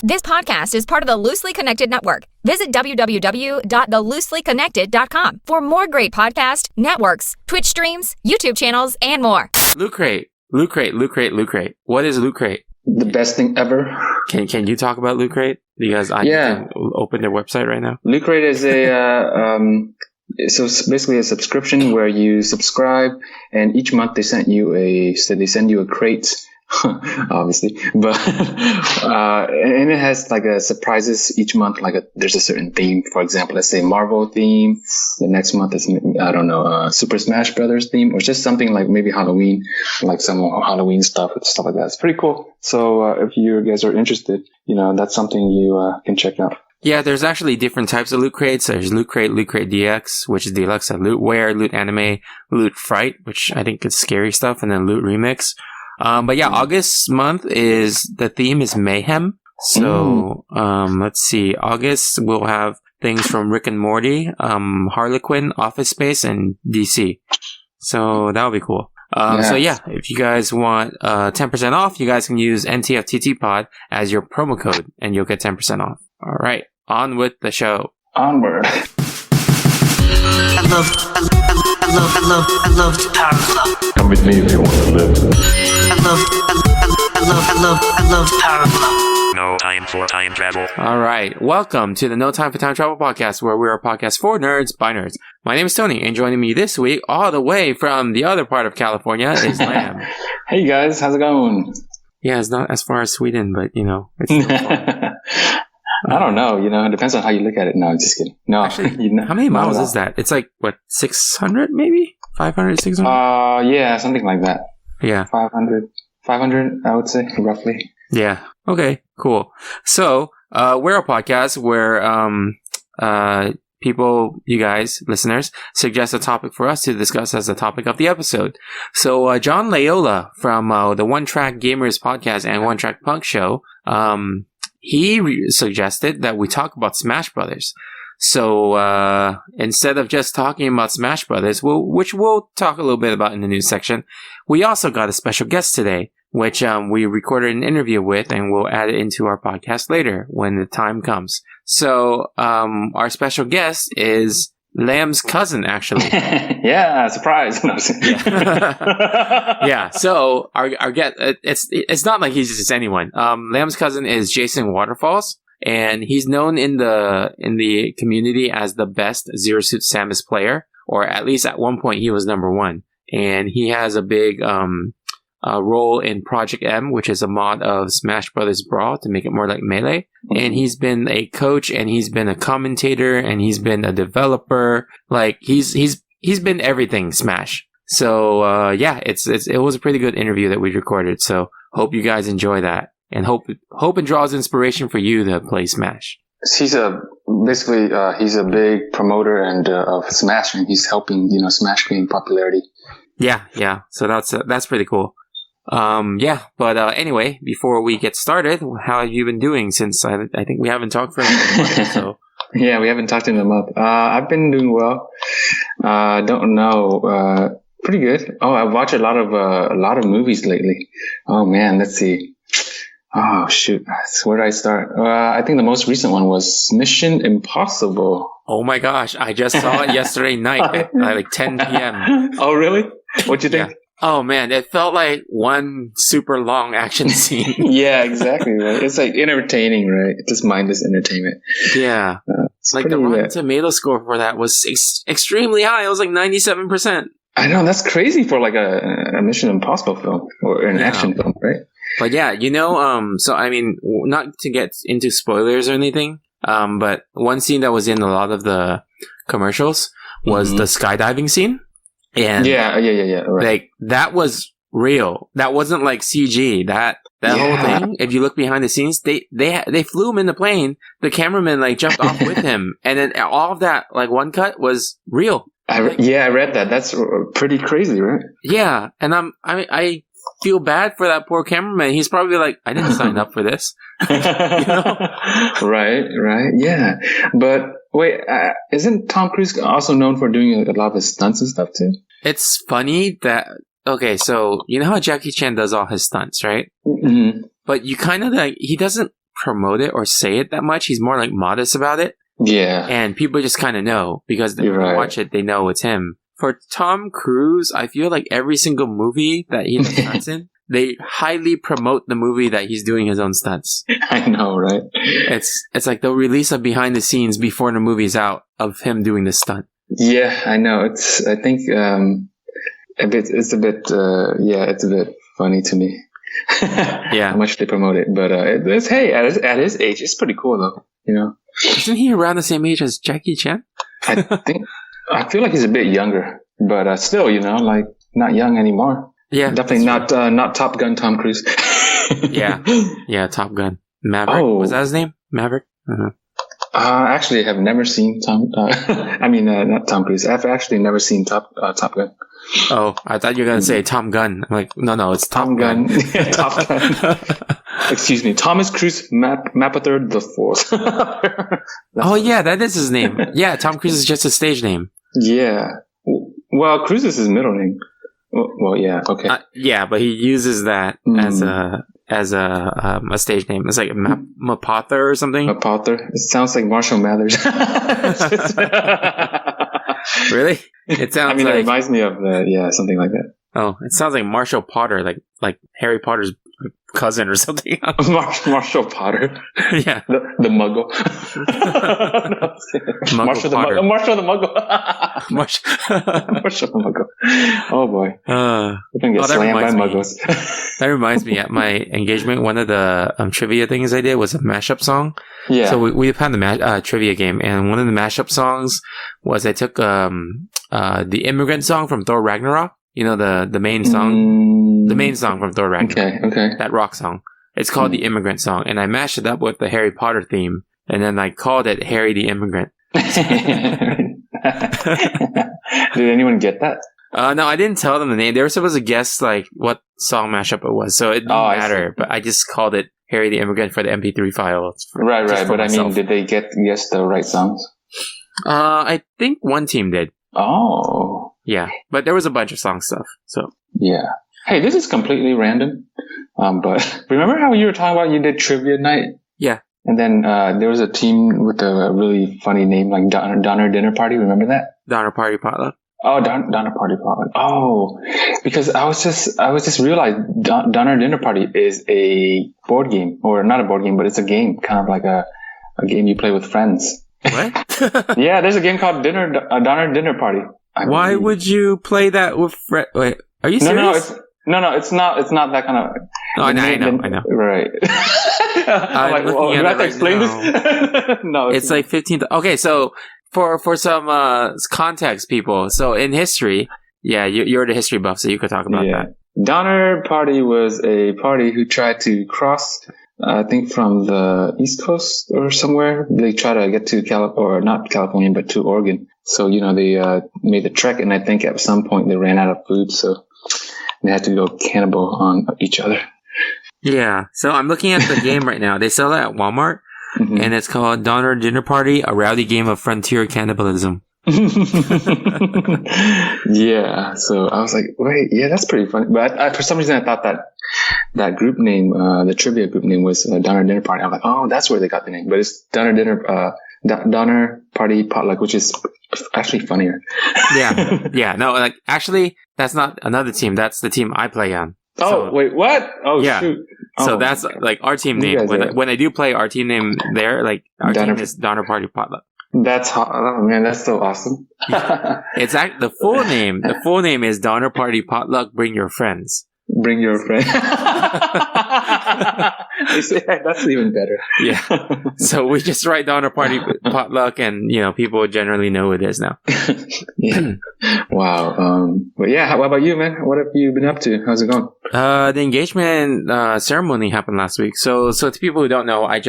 This podcast is part of the Loosely Connected Network. Visit www.thelooselyconnected.com for more great podcast networks, Twitch streams, YouTube channels, and more. Loot Crate. What is Loot Crate? The best thing ever. Can you talk about Loot Crate? Because I can open their website right now. Loot Crate is so it's basically a subscription where you subscribe, and each month they send you a crate. Obviously, but and it has like a surprises each month. There's a certain theme. For example, let's say Marvel theme. The next month is Super Smash Brothers theme, or just something like maybe Halloween, like some Halloween stuff like that. It's pretty cool. So if you guys are interested, that's something you can check out. Yeah, there's actually different types of Loot Crates. There's Loot Crate DX, which is deluxe, and Lootware, Loot Anime, Loot Fright, which I think is scary stuff, and then Loot Remix. But yeah, August month the theme is Mayhem. So, let's see. August we'll have things from Rick and Morty, Harlequin, Office Space, and DC. So that'll be cool. So yeah, if you guys want 10% off, you guys can use NTFTTPod as your promo code, and you'll get 10% off. All right, on with the show. Onward. I love the Power Club. Come with me if you want to live. I love the Power Club. No time for time travel. All right, welcome to the No Time for Time Travel podcast, where we are a podcast for nerds by nerds. My name is Tony, and joining me this week, all the way from the other part of California, is Lamb. Hey guys, how's it going? Yeah, it's not as far as Sweden, but it's still fun. I don't know. It depends on how you look at it. No, I'm just kidding. No, actually, how many miles is that? It's like, what, 600 maybe? 500, 600? Yeah, something like that. Yeah. 500, I would say, roughly. Yeah. Okay, cool. So, we're a podcast where, people, you guys, listeners, suggest a topic for us to discuss as the topic of the episode. So, John Layola from, the One Track Gamers podcast and One Track Punk show, he suggested that we talk about Smash Brothers. So, instead of just talking about Smash Brothers, which we'll talk a little bit about in the news section, we also got a special guest today, which we recorded an interview with, and we'll add it into our podcast later when the time comes. So, our special guest is Lamb's cousin, actually. Yeah, surprise. Yeah, so our guest, it's not like he's just anyone. Lamb's cousin is Jason Waterfalls, and he's known in the community as the best Zero Suit Samus player, or at least at one point he was number one. And he has a big role in Project M, which is a mod of Smash Brothers Brawl to make it more like Melee. And he's been a coach, and he's been a commentator, and he's been a developer. Like he's been everything Smash. So yeah, it was a pretty good interview that we recorded. So hope you guys enjoy that, and hope it draws inspiration for you to play Smash. He's a big promoter of Smash, and he's helping Smash gain popularity. Yeah. So that's pretty cool. But anyway, before we get started, how have you been doing since I think we haven't talked for a month? So yeah, we haven't talked in a month. I've been doing well. Don't know, pretty good. Oh, I've watched a lot of movies lately. Oh man, let's see. Oh shoot, where did I start? I think the most recent one was Mission Impossible. Oh my gosh, I just saw it yesterday night at like 10 p.m. Oh really? What'd you think? Yeah. Oh man, it felt like one super long action scene. Yeah, exactly. Right. It's like entertaining, right? It's just mindless entertainment. Yeah. Like the Rotten Tomato score for that was extremely high. It was like 97%. I know, that's crazy for like a Mission Impossible film or an action film, right? But yeah, so I mean, not to get into spoilers or anything, but one scene that was in a lot of the commercials was the skydiving scene. And yeah, right. Like that was real. That wasn't like CG. That whole thing. If you look behind the scenes, they flew him in the plane. The cameraman like jumped off with him, and then all of that like one cut was real. I read that. That's pretty crazy, right? Yeah, and I feel bad for that poor cameraman. He's probably like, I didn't sign up for this. Right, yeah. But wait, isn't Tom Cruise also known for doing a lot of his stunts and stuff too? It's funny that, okay, so you know how Jackie Chan does all his stunts, right? Mm-hmm. But you kind of like, he doesn't promote it or say it that much. He's more like modest about it. Yeah. And people just kind of know because when they watch it, they know it's him. For Tom Cruise, I feel like every single movie that he does stunts in, they highly promote the movie that he's doing his own stunts. I know, right? It's like they'll release a behind the scenes before the movie's out of him doing this stunt. Yeah, I know. I think it's a bit funny to me. Yeah. How much they promote it, but it's at his age, it's pretty cool though. You know, isn't he around the same age as Jackie Chan? I feel like he's a bit younger, but still, you know, like not young anymore. Yeah, definitely not Top Gun Tom Cruise. yeah, Top Gun Maverick. Oh. Was that his name? Maverick. Uh-huh. Actually, I have never seen Tom. Not Tom Cruise. I've actually never seen Top Gun. Oh, I thought you were gonna say Tom Gunn. I'm like, no, it's Top Gun. Top Gun. Excuse me, Thomas Cruise Mapother the Fourth. Oh yeah, that is his name. Yeah, Tom Cruise is just his stage name. Yeah. Well, Cruise is his middle name. Well, yeah, okay. Yeah, but he uses that as a stage name. It's like Mapother or something. Mapother. It sounds like Marshall Mathers. Really? It sounds. It reminds me of something like that. Oh, it sounds like Marshall Potter, like Harry Potter's cousin or something. Marshall Potter. Yeah. The Muggle. Marshall the Muggle. Marshall the Muggle. Marshall the Muggle. Oh boy. We're going to get slammed by Muggles. That reminds me, at my engagement, one of the trivia things I did was a mashup song. Yeah. So we had the trivia game, and one of the mashup songs was I took the Immigrant song from Thor Ragnarok. You know, the main song? The main song from Thor Ragnarok. Okay. That rock song. It's called the Immigrant Song. And I mashed it up with the Harry Potter theme. And then I called it Harry the Immigrant. Did anyone get that? No, I didn't tell them the name. They were supposed to guess like what song mashup it was. So it didn't matter. But I just called it Harry the Immigrant for the MP3 file. Right. But myself. I mean, did they guess the right songs? I think one team did. Oh. Yeah, but there was a bunch of song stuff. So yeah. Hey, this is completely random. But remember how you were talking about you did trivia night? Yeah. And then there was a team with a really funny name like Donner Dinner Party. Remember that? Donner Party Potluck. Oh, Donner Party Potluck. Oh, because I was just realized Donner Dinner Party is a board game, or not a board game, but it's a game, kind of like a game you play with friends. What? Yeah, there's a game called Donner Dinner Party. Why would you play that with Wait, are you serious? No, it's not that kind of. Oh, I know. Right. I'm like, well, do I have to explain this? No, it's like 15. Okay, so for some context, people. So in history, yeah, you're the history buff, so you could talk about that. Donner Party was a party who tried to cross, I think, from the East Coast or somewhere. They try to get to not California, but to Oregon. So, you know, they made the trek, and I think at some point they ran out of food, so they had to go cannibal on each other. Yeah. So I'm looking at the game right now. They sell it at Walmart, and it's called Donner Dinner Party, a rowdy game of frontier cannibalism. Yeah. So I was like, wait, yeah, that's pretty funny. But for some reason, I thought that group name, the trivia group name, was Donner Dinner Party. I'm like, oh, that's where they got the name. But it's Donner Party Potluck, which is actually funnier. Yeah. No, like actually, that's not another team. That's the team I play on. Oh, wait, what? Oh, yeah. Shoot. So that's like our team name. When I do play our team name there, like our team is Donner Party Potluck. That's oh man, that's so awesome. It's the full name. The full name is Donner Party Potluck. Bring your friends. Bring your friend. That's even better. Yeah. So we just write Donner Party Potluck, and people generally know who it is now. Yeah. Wow. But yeah, how about you, man? What have you been up to? How's it going? The engagement ceremony happened last week. So to people who don't know, I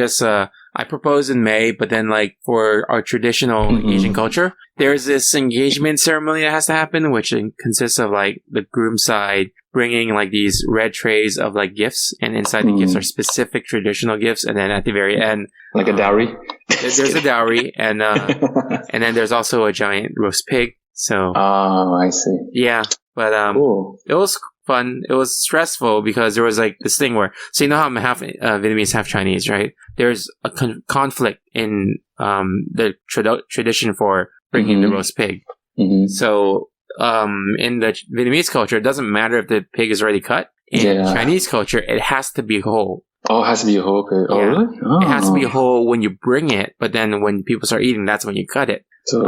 proposed in May, but then like for our traditional Asian culture, there's this engagement ceremony that has to happen, which consists of like the groom side bringing like these red trays of like gifts, and inside the gifts are specific traditional gifts, and then at the very end, like a dowry. There's a dowry, and and then there's also a giant roast pig. So I see. Yeah, but cool. It was fun. It was stressful because there was like this thing where, so you know how I'm half Vietnamese, half Chinese, right? There's a conflict in the tradition for bringing the roast pig. Mm-hmm. So in the Vietnamese culture, it doesn't matter if the pig is already cut. In Chinese culture, it has to be whole. Oh, it has to be whole. Okay. Oh, really? Oh. It has to be whole when you bring it, but then when people start eating, that's when you cut it. So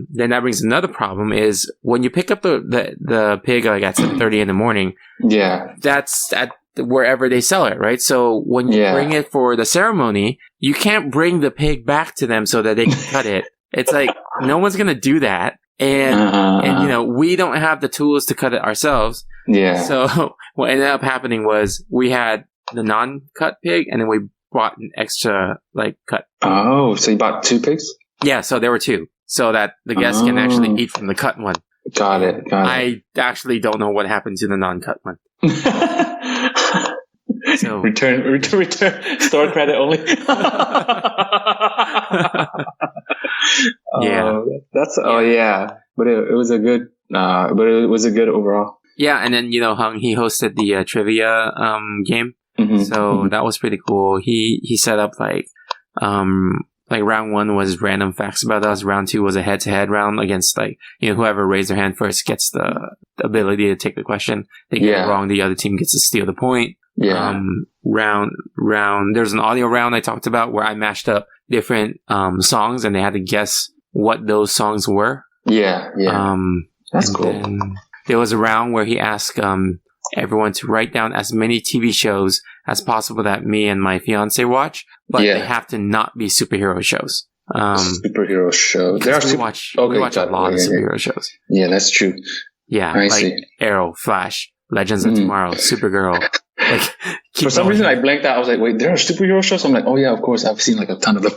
then that brings another problem is when you pick up the pig like at 7:30 in the morning. Yeah, that's at wherever they sell it, right? So when you bring it for the ceremony, you can't bring the pig back to them so that they can cut it. It's like no one's gonna do that, and you know we don't have the tools to cut it ourselves. Yeah. So what ended up happening was we had the non-cut pig, and then we bought an extra like cut. Oh, so you bought 2 pigs? Yeah, so there were 2. So that the guests can actually eat from the cut one. Got it. I actually don't know what happened to the non-cut one. So return store credit only. But it was a good overall. Yeah, and then Hung, he hosted the trivia game. Mm-hmm. So that was pretty cool. He set up like round 1 was random facts about us. Round 2 was a head-to-head round against whoever raised their hand first gets the ability to take the question. They get it wrong, the other team gets to steal the point. Yeah. Round. There's an audio round I talked about where I mashed up different songs and they had to guess what those songs were. Yeah. That's cool. There was a round where he asked everyone to write down as many TV shows as possible that me and my fiance watch, but they have to not be superhero shows. Superhero shows. We watch a lot of superhero shows. Yeah, that's true. Yeah, I see. Arrow, Flash, Legends of Tomorrow, Supergirl. For some reason, I blanked out. I was like, wait, there are superhero shows? I'm like, oh yeah, of course. I've seen like a ton of them.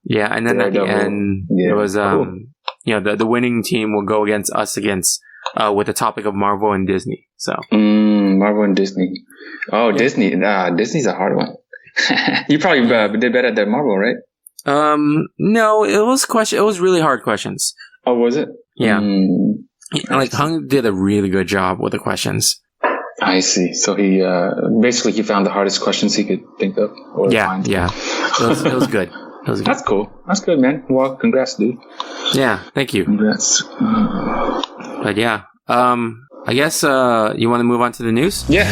Yeah, and then at the end, there was, the winning team will go against us with the topic of Marvel and Disney. So Marvel and Disney. Oh, Disney. Disney's a hard one. You probably did better than Marvel, right? No, it was really hard questions. Oh, was it? Yeah. Like Hung did a really good job with the questions. I see. So he basically found the hardest questions he could think of. Find. Yeah. It was good. That's cool. That's good, man. Well, congrats, dude. Yeah, thank you. Congrats. But yeah, I guess you want to move on to the news? Yeah.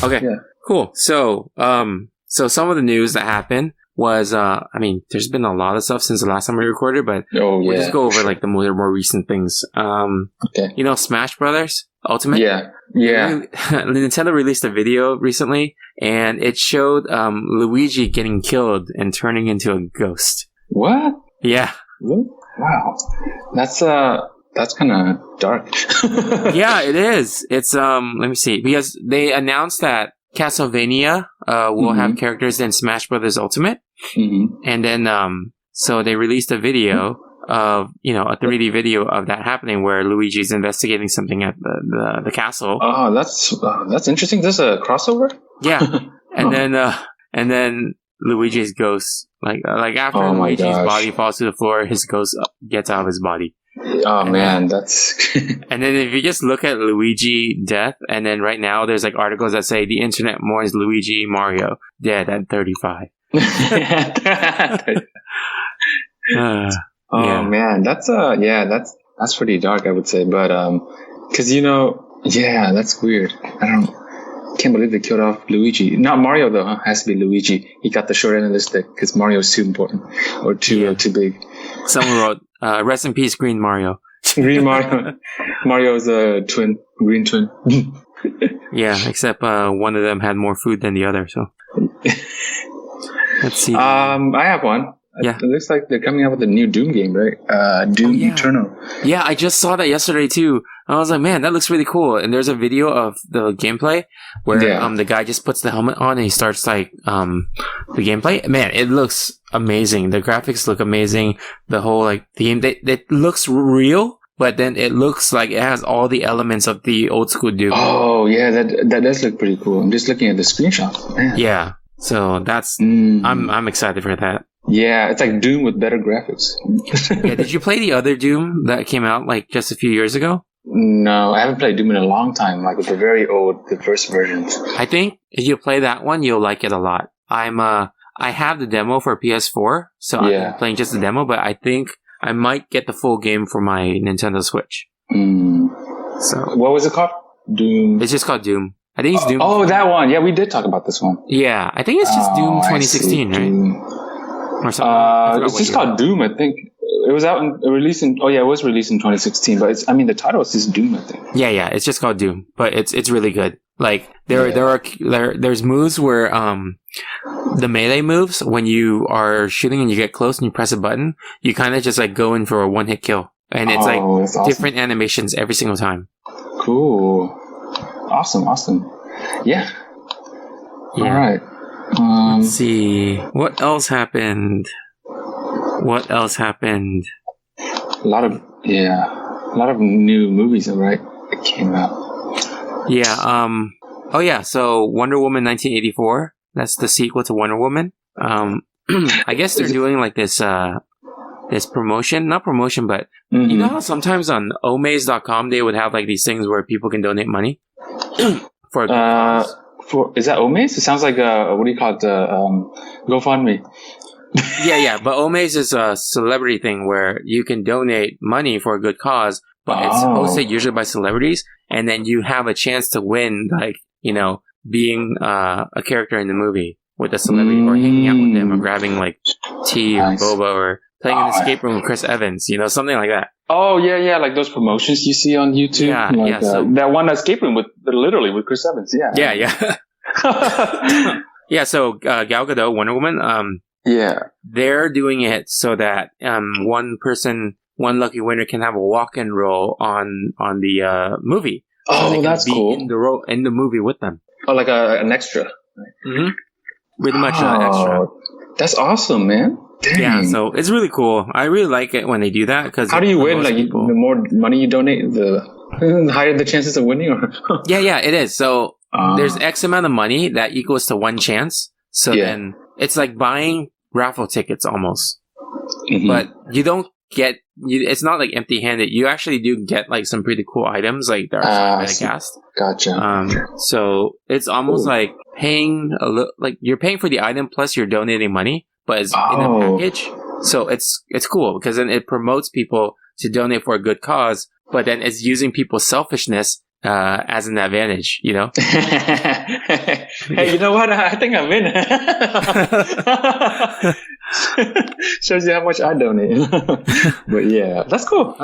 Okay. Yeah. Cool. So some of the news that happened was, there's been a lot of stuff since the last time we recorded, but we'll just go over like the more recent things. Okay. Smash Brothers Ultimate? Yeah. Nintendo released a video recently, and it showed Luigi getting killed and turning into a ghost. What? Yeah. Wow. That's kind of dark. Yeah, it is. It's let me see, because they announced that Castlevania will have characters in Smash Brothers Ultimate, and then so they released a video of a 3D video of that happening where Luigi's investigating something at the castle. Oh, that's interesting. This is a crossover. Yeah, and then Luigi's ghost, like after Luigi's body falls to the floor, his ghost gets out of his body. Oh man, that's. And then if you just look at Luigi death, and then right now there's like articles that say the internet mourns Luigi Mario dead at 35. Man, that's pretty dark, I would say, but because that's weird. Can't believe they killed off Luigi. Not Mario though, huh? Has to be Luigi. He got the short end of the stick because Mario's too important or too big. Someone wrote, "Rest in peace, Green Mario." Green Mario. Mario's a green twin. Yeah, except one of them had more food than the other. So let's see. I have one. Yeah. It looks like they're coming out with a new Doom game, right? Doom Eternal. Yeah, I just saw that yesterday too. I was like, man, that looks really cool. And there's a video of the gameplay where the guy just puts the helmet on and he starts like the gameplay. Man, it looks amazing. The graphics look amazing. The whole the game, it looks real, but then it looks like it has all the elements of the old school Doom. Oh yeah, that does look pretty cool. I'm just looking at the screenshots. Man. Yeah. So that's I'm excited for that. Yeah, it's like Doom with better graphics. Yeah, did you play the other Doom that came out like just a few years ago? No, I haven't played Doom in a long time. Like the very old, the first versions. I think if you play that one, you'll like it a lot. I have the demo for PS4, so I've been playing just the demo, but I think I might get the full game for my Nintendo Switch. So what was it called? Doom. It's just called Doom. I think it's Doom. Oh, that one. Yeah, we did talk about this one. Yeah, I think it's just Doom 2016, right? Doom. Or something. It's just called Doom, I think. It was out in released in. Oh yeah, it was released in 2016. But the title is just Doom, I think. Yeah, it's just called Doom, but it's really good. Like there's moves where the melee moves, when you are shooting and you get close and you press a button, you kind of just like go in for a one hit kill, and it's awesome. Different animations every single time. Cool, awesome. Yeah. All right. Let's see what else happened. A lot of new movies, right? That came out. Yeah. So Wonder Woman 1984. That's the sequel to Wonder Woman. I guess they're doing like this promotion, not promotion, but you know how sometimes on omaze.com they would have like these things where people can donate money for a good cause. Is that Omaze? It sounds like what do you call it? GoFundMe. Yeah. But Omaze is a celebrity thing where you can donate money for a good cause, but it's hosted usually by celebrities, and then you have a chance to win, like, you know, being a character in the movie with a celebrity, or hanging out with them, or grabbing like tea or boba, or playing an escape room with Chris Evans, you know, something like that. Oh yeah, like those promotions you see on YouTube. Yeah, so that one escape room with Chris Evans. Yeah. Yeah. So Gal Gadot, Wonder Woman. They're doing it so that one lucky winner can have a walk-in role on the movie. So that's cool. In the movie with them. Oh, like an extra. Mm-hmm. Pretty much extra. That's awesome, man. Dang. Yeah, so it's really cool. I really like it when they do that, because how do you win? Like the more money you donate, the higher the chances of winning. Or yeah, it is. So there's X amount of money that equals to one chance. So then it's like buying raffle tickets almost, but you don't get. It's not like empty-handed. You actually do get like some pretty cool items, like that are signed by the cast. Gotcha. So it's almost like paying like you're paying for the item plus you're donating money, but it's in a package. So it's cool because then it promotes people to donate for a good cause, but then it's using people's selfishness as an advantage, you know? Hey, you know what? I think I'm in. Shows you how much I donate. But yeah, that's cool.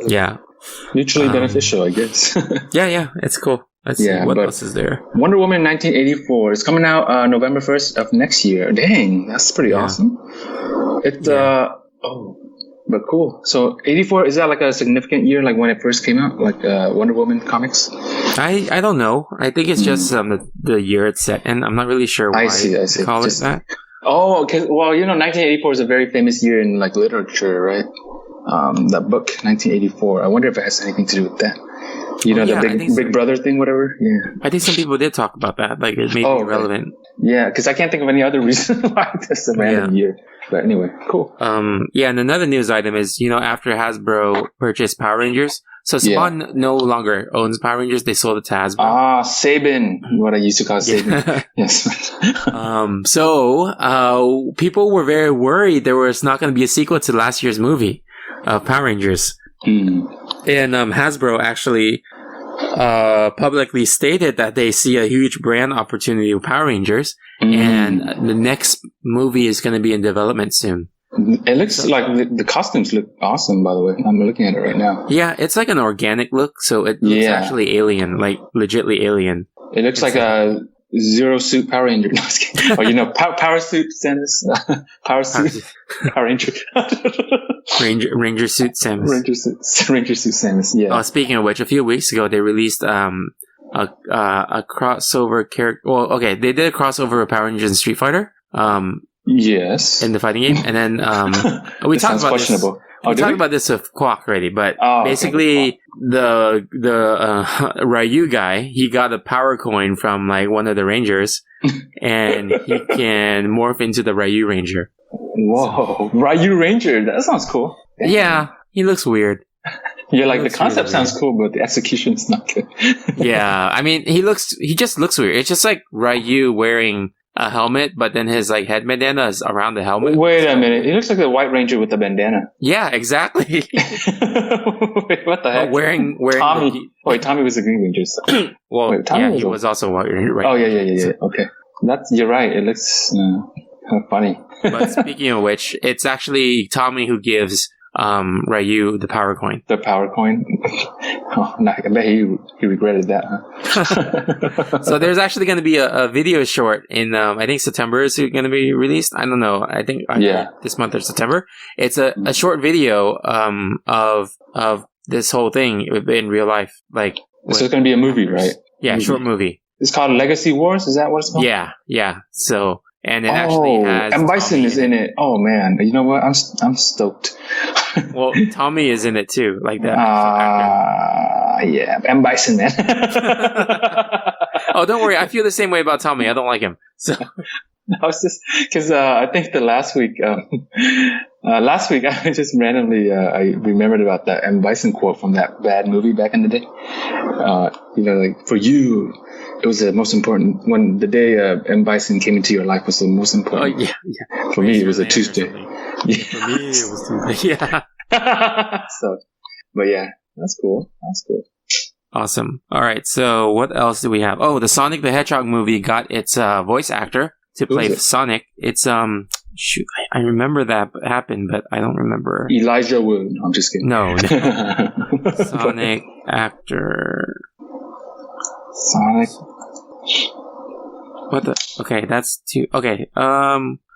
Yeah. Mutually beneficial, I guess. Yeah, it's cool. Let's see what else is there. Wonder Woman 1984 is coming out November 1st of next year. Dang, that's pretty awesome. But cool. So 84, is that like a significant year, like when it first came out, like Wonder Woman comics? I don't know. I think it's just the year it's set in. I'm not really sure why I see. call it that. Oh, okay. Well, 1984 is a very famous year in like literature, right? That book, 1984. I wonder if it has anything to do with that. The Big Brother thing, whatever. Yeah. I think some people did talk about that. Like it may be relevant. Yeah, because I can't think of any other reason why this is a random year. But anyway, cool. And another news item is, after Hasbro purchased Power Rangers, so Saban no longer owns Power Rangers. They sold it to Hasbro. Saban, what I used to call Saban. Yes. So people were very worried there was not going to be a sequel to last year's movie of Power Rangers. And Hasbro actually publicly stated that they see a huge brand opportunity with Power Rangers, and the next movie is going to be in development soon. It looks like the costumes look awesome, by the way. I'm looking at it right now. Yeah, it's like an organic look, so it looks actually alien, like legitly alien. It looks like a Zero Suit Power Ranger. No, or Power Suit Samus. Power Suit Power Ranger. Ranger Suit Samus. Ranger Suit Samus. Yeah. Oh, speaking of which, a few weeks ago they released a crossover character. Well, okay, they did a crossover with Power Rangers and Street Fighter. Yes. In the fighting game, and then we talked about questionable. This. We talked about this with Quack already, but basically the Ryu guy, he got a power coin from like one of the Rangers, and he can morph into the Ryu Ranger. Whoa, Ryu Ranger. That sounds cool. Yeah, he looks weird. Yeah, like the looks concept really sounds cool, but the execution is not good. Yeah, I mean, he just looks weird. It's just like Ryu wearing a helmet, but then his like head bandana is around the helmet. Wait a minute. He looks like the White Ranger with the bandana. Yeah, exactly. Wait, what the heck? wearing Tommy. Wait, Tommy was the Green Ranger. So. Well, Wait, Tommy yeah, was he was also white. Right? Oh, yeah. Okay. You're right. It looks funny. But speaking of which, it's actually Tommy who gives Ryu the power coin. The power coin? Oh, no, I bet he regretted that, huh? So there's actually going to be a video short in, I think September is going to be released. I don't know. I think this month or September. It's a short video of this whole thing in real life. Like, so it's going to be a movie, right? Yeah, short movie. It's called Legacy Wars? Is that what it's called? Yeah. So, and it actually has and Bison Tommy is in it. Oh man, you know what? I'm stoked. Well, Tommy is in it too, like that. Yeah, M. Bison, man. Oh, don't worry. I feel the same way about Tommy. I don't like him. So I was just because I think the last week I just randomly I remembered about that M. Bison quote from that bad movie back in the day. Like for you, it was the most important when the day M. Bison came into your life was the most important. Oh yeah. For me, it was a Tuesday. Yeah. For me, it was Tuesday. Yeah. So, but yeah, that's cool. Awesome. All right. So what else do we have? Oh, the Sonic the Hedgehog movie got its voice actor to play Sonic. It's shoot, I remember that happened, but I don't remember. Elijah Wood. No, I'm just kidding. No. Sonic actor. Sonic. What the? Okay, that's two. Okay.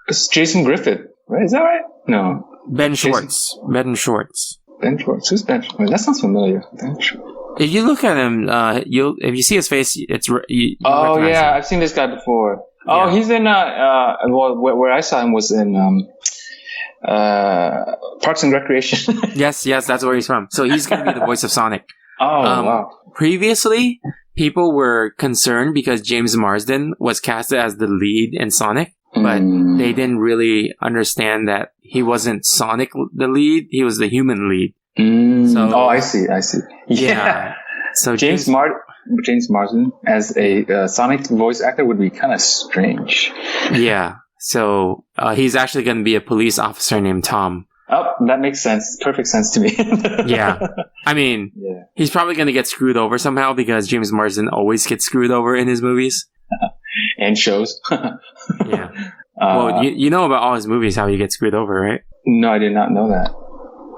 It's Jason Griffith, right? Is that right? No. Ben Schwartz. Ben Schwartz. Ben Schwartz. Who's Ben Schwartz? That sounds familiar. Ben Schwartz. If you look at him, if you see his face, it's you oh yeah, him. I've seen this guy before. Yeah. Oh, he's in well, where I saw him was in Parks and Recreation. yes, that's where he's from. So he's going to be the voice of Sonic. Oh wow! Previously, people were concerned because James Marsden was casted as the lead in Sonic, but they didn't really understand that he wasn't Sonic the lead; he was the human lead. So, I see. Yeah. So James Marsden as a Sonic voice actor would be kind of strange. Yeah. So he's actually going to be a police officer named Tom. Oh, that makes sense. Perfect sense to me. Yeah. I mean, he's probably going to get screwed over somehow because James Marsden always gets screwed over in his movies. And shows. Yeah. Well, you know about all his movies, how he gets screwed over, right? No, I did not know that.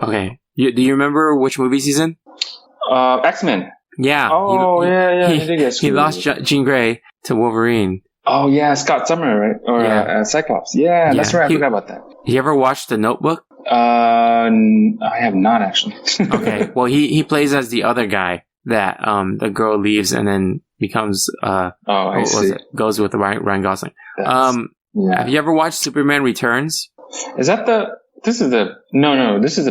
Okay. Do you remember which movies he's in? X-Men. Yeah. Oh, yeah. He did get screwed. He lost Jean Grey to Wolverine. Oh, yeah. Scott Sumner, right? Or Cyclops. Yeah, that's right. I forgot about that. You ever watched The Notebook? I have not, actually. Okay. Well, he plays as the other guy that the girl leaves and then becomes I see. Goes with Ryan Gosling. Have you ever watched Superman Returns? Is that this is the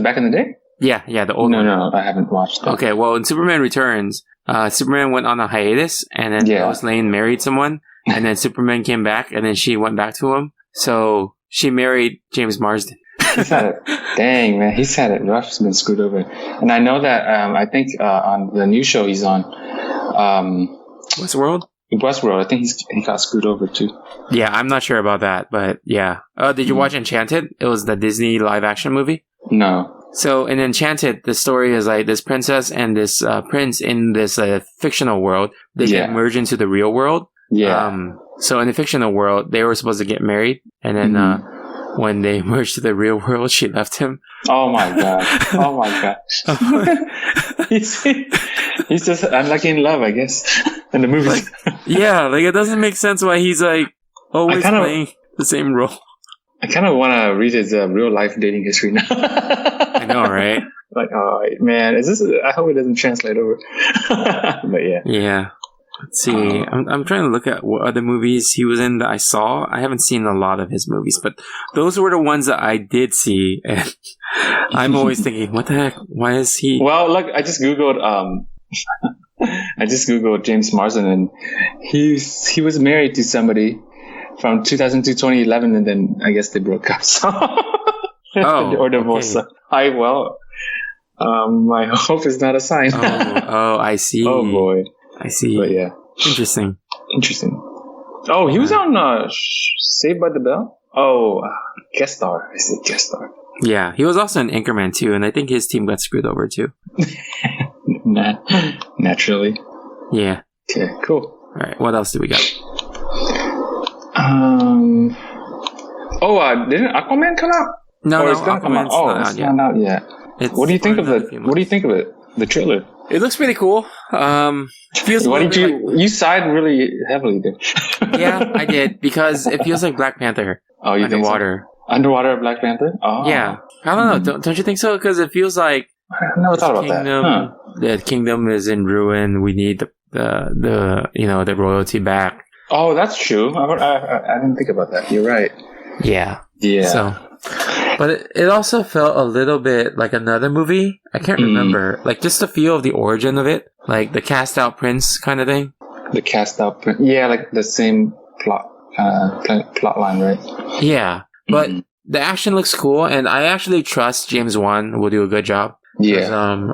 back in the day? Yeah, the old one. No, I haven't watched that. Okay, well, in Superman Returns, Superman went on a hiatus, and then Lois Lane married someone, and then Superman came back, and then she went back to him. So she married James Marsden. He's had it. Dang, man, he's had it rough. He's been screwed over. And I know that I think on the new show he's on, Westworld, I think he got screwed over too. Yeah, I'm not sure about that, but yeah. Did you watch Enchanted? It was the Disney live action movie. No. So in Enchanted, the story is like this princess and this prince in this fictional world. They get merged into the real world. Yeah. So in the fictional world, they were supposed to get married, and then when they merged to the real world, she left him. Oh my god! He's just unlucky in love, I guess. In the movies. Like it doesn't make sense why he's like always playing the same role. I kind of want to read his real life dating history now. I know, right? Like, oh man, I hope it doesn't translate over. But yeah. Yeah. Let's see. I'm trying to look at what other movies he was in that I saw. I haven't seen a lot of his movies, but those were the ones that I did see. And I'm always thinking, what the heck? Why is he? Well, look, I just googled. James Marsden, and he was married to somebody from 2000 to 2011, and then I guess they broke up. So or divorced. Okay. So my hope is not a sign. I see. Oh boy, I see. but yeah, Interesting. Oh, he was on Saved by the Bell. Oh, guest star. I said guest star. Yeah, he was also an Anchorman too, and I think his team got screwed over too. Naturally. Yeah. Okay, cool. All right. What else do we got? Didn't Aquaman come out? No, it's gonna come out. Aquaman's Oh, not it's out yet. not out yet. What do you think of it? What do you think of it? The trailer. It looks pretty cool. Feels. Why did you sighed really heavily there? Yeah, I did because it feels like Black Panther. Oh, you think so? Underwater. Underwater Black Panther? Oh. Yeah, I don't know. Don't you think so? Because it feels like I never thought about that. Huh. the kingdom is in ruin. We need the royalty back. Oh, that's true. I didn't think about that. You're right. Yeah. Yeah. So, but it also felt a little bit like another movie. I can't remember. Like just the feel of the origin of it, like the cast out prince kind of thing. The cast out print. Yeah, like the same plot line, right? Yeah, but the action looks cool, and I actually trust James Wan will do a good job. Yeah.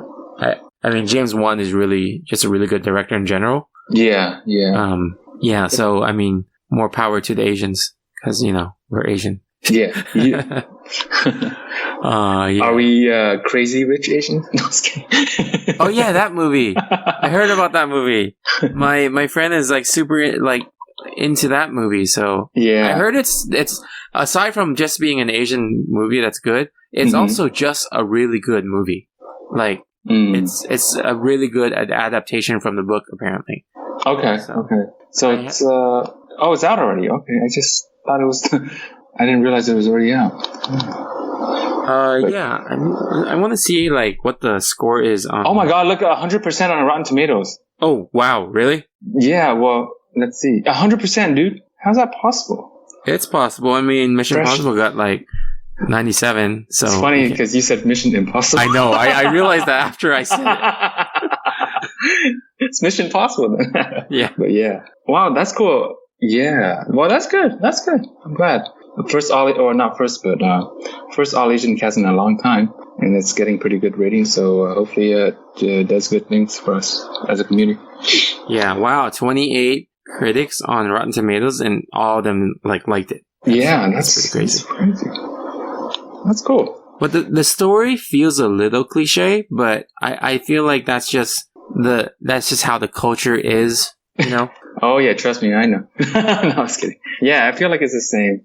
I mean, James Wan is really just a really good director in general. Yeah. Yeah. So I mean, more power to the Asians because we're Asian. Yeah. Yeah. Are we crazy rich Asians? No, I was kidding. Oh yeah, that movie. I heard about that movie. My friend is like super like into that movie. So yeah, I heard it's aside from just being an Asian movie that's good, it's also just a really good movie. Like it's a really good adaptation from the book apparently. Okay. So it's it's out already. Okay, I just thought it was. I didn't realize it was already out. Yeah, I want to see like what the score is on. Oh my god, look at 100% on Rotten Tomatoes. Oh wow, really? Yeah, well, let's see. 100%, dude. How's that possible? It's possible. I mean, Mission Impossible got like 97. So it's funny because you said Mission Impossible. I know. I realized that after I said it. It's Mission Impossible then. Yeah. But yeah. Wow, that's cool. Yeah. Well, that's good. I'm glad. First All Asian cast in a long time, and it's getting pretty good ratings. So hopefully, it does good things for us as a community. Yeah, wow, 28 critics on Rotten Tomatoes, and all of them liked it. That's pretty crazy. That's cool. But the story feels a little cliche, but I feel like that's just how the culture is, Oh yeah, trust me, I know. No, I was kidding. Yeah, I feel like it's the same.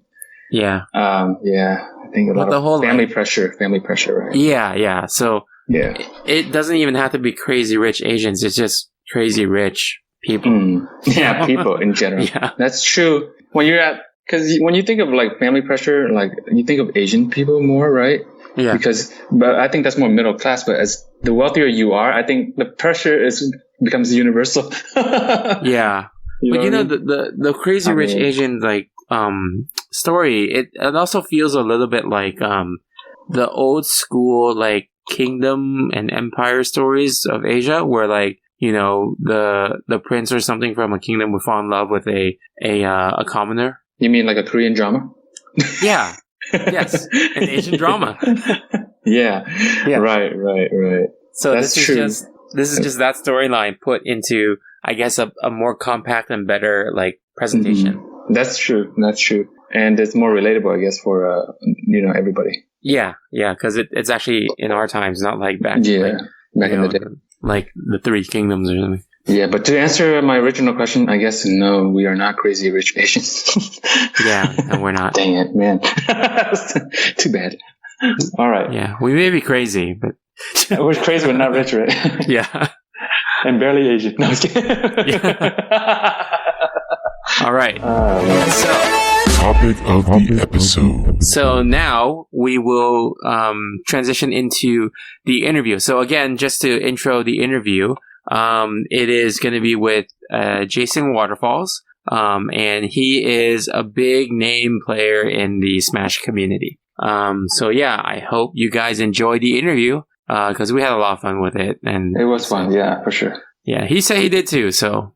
Yeah. Yeah, I think a lot of family pressure, right? Yeah. So yeah, it doesn't even have to be crazy rich Asians. It's just crazy rich people. Yeah, people in general. Yeah, that's true. Because when you think of like family pressure, like you think of Asian people more, right? Yeah. But I think that's more middle class. But as the wealthier you are, I think the pressure becomes universal. Yeah. But the crazy rich Asian story, it also feels a little bit like the old school like kingdom and empire stories of Asia, where like the prince or something from a kingdom would fall in love with a commoner. You mean like a Korean drama? Yeah. Yes, an Asian drama. Yeah. Right. So that's true. This is just that storyline put into, I guess, a more compact and better like presentation. That's true, and it's more relatable, I guess, for everybody. Yeah, because it's actually in our times, not like back. Yeah, back in the day, like the Three Kingdoms or something. Yeah, but to answer my original question, I guess no, we are not crazy rich Asians. Yeah, no, we're not. Dang it, man. Too bad. All right. Yeah, we may be crazy, but we're crazy, but not rich, right? Yeah. And barely Asian. No, I was kidding. Yeah. All right. Topic of the episode. So now we will transition into the interview. So again, just to intro the interview, it is going to be with Jason Waterfalls, and he is a big name player in the Smash community. So yeah, I hope you guys enjoy the interview because we had a lot of fun with it, and it was fun. Yeah, for sure. Yeah, he said he did too. So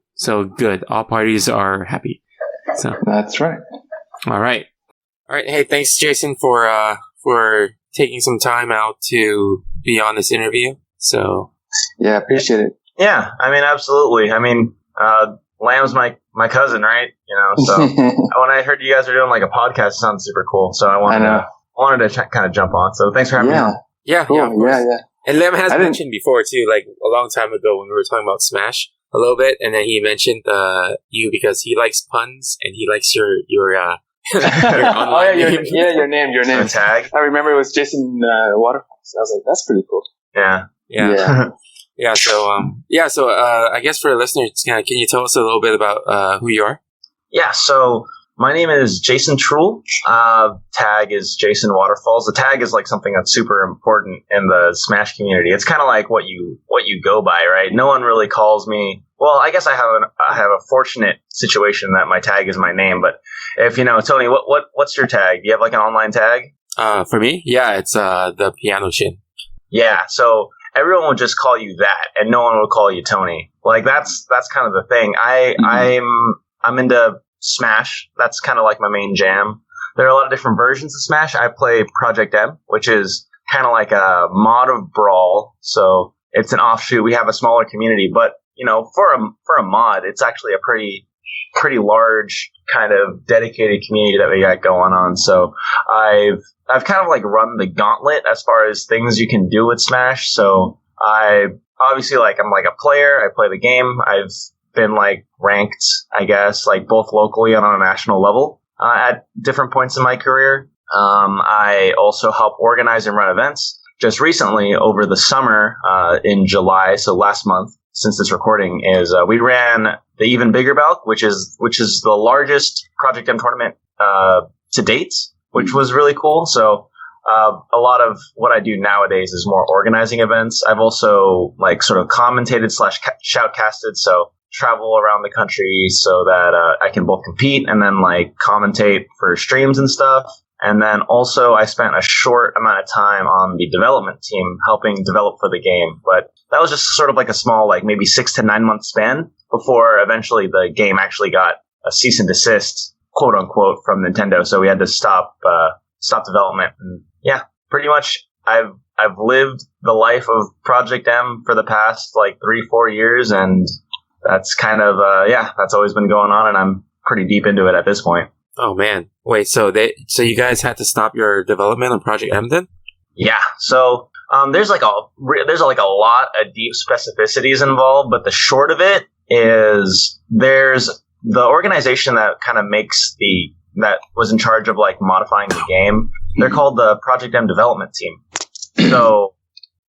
good. All parties are happy. So that's right. All right. Hey, thanks, Jason, for taking some time out to be on this interview. So Yeah, appreciate it. Yeah, I mean, absolutely. I mean, Lamb's my cousin, right? So when I heard you guys are doing like a podcast, it sounds super cool. So I wanted to kind of jump on. So thanks for having me on. Yeah, cool. of course. Yeah. And Lam has mentioned before too, like a long time ago when we were talking about Smash a little bit, and then he mentioned you because he likes puns and he likes your your online name. Your name Tag. I remember it was Jason Waterfalls. I was like, that's pretty cool. Yeah. Yeah. So I guess for the listeners, can you tell us a little bit about who you are? Yeah. So my name is Jason Truhl. Tag is Jason Waterfalls. The tag is like something that's super important in the Smash community. It's kind of like what you go by, right? No one really calls me. Well, I guess I have a fortunate situation that my tag is my name. But if Tony, what's your tag? Do you have like an online tag? For me, yeah, it's the Piano Chin. Yeah. So everyone would just call you that, and no one would call you Tony. Like that's kind of the thing. I'm into Smash. That's kind of like my main jam. There are a lot of different versions of Smash. I play Project M, which is kind of like a mod of Brawl. So it's an offshoot. We have a smaller community, but for a mod, it's actually a pretty large kind of dedicated community that we got going on. So I've kind of like run the gauntlet as far as things you can do with Smash. So I'm like a player. I play the game. I've been like ranked, I guess, like both locally and on a national level at different points in my career. I also help organize and run events. Just recently, over the summer in July, so last month, since this recording is, we ran the Even Bigger Bout, which is the largest Project M tournament to date, which was really cool. So a lot of what I do nowadays is more organizing events. I've also like sort of commentated / shoutcasted, so travel around the country so that I can both compete and then like commentate for streams and stuff. And then also I spent a short amount of time on the development team helping develop for the game. But that was just sort of like a small, like maybe 6 to 9 month span before eventually the game actually got a cease and desist, quote unquote, from Nintendo. So we had to stop development. And yeah, pretty much I've lived the life of Project M for the past like 3-4 years, and that's kind of that's always been going on, and I'm pretty deep into it at this point. Oh man, wait, so you guys had to stop your development on Project M then? Yeah, so there's like a lot of deep specificities involved, but the short of it is there's the organization that kind of that was in charge of like modifying the game. They're called the Project M development team. So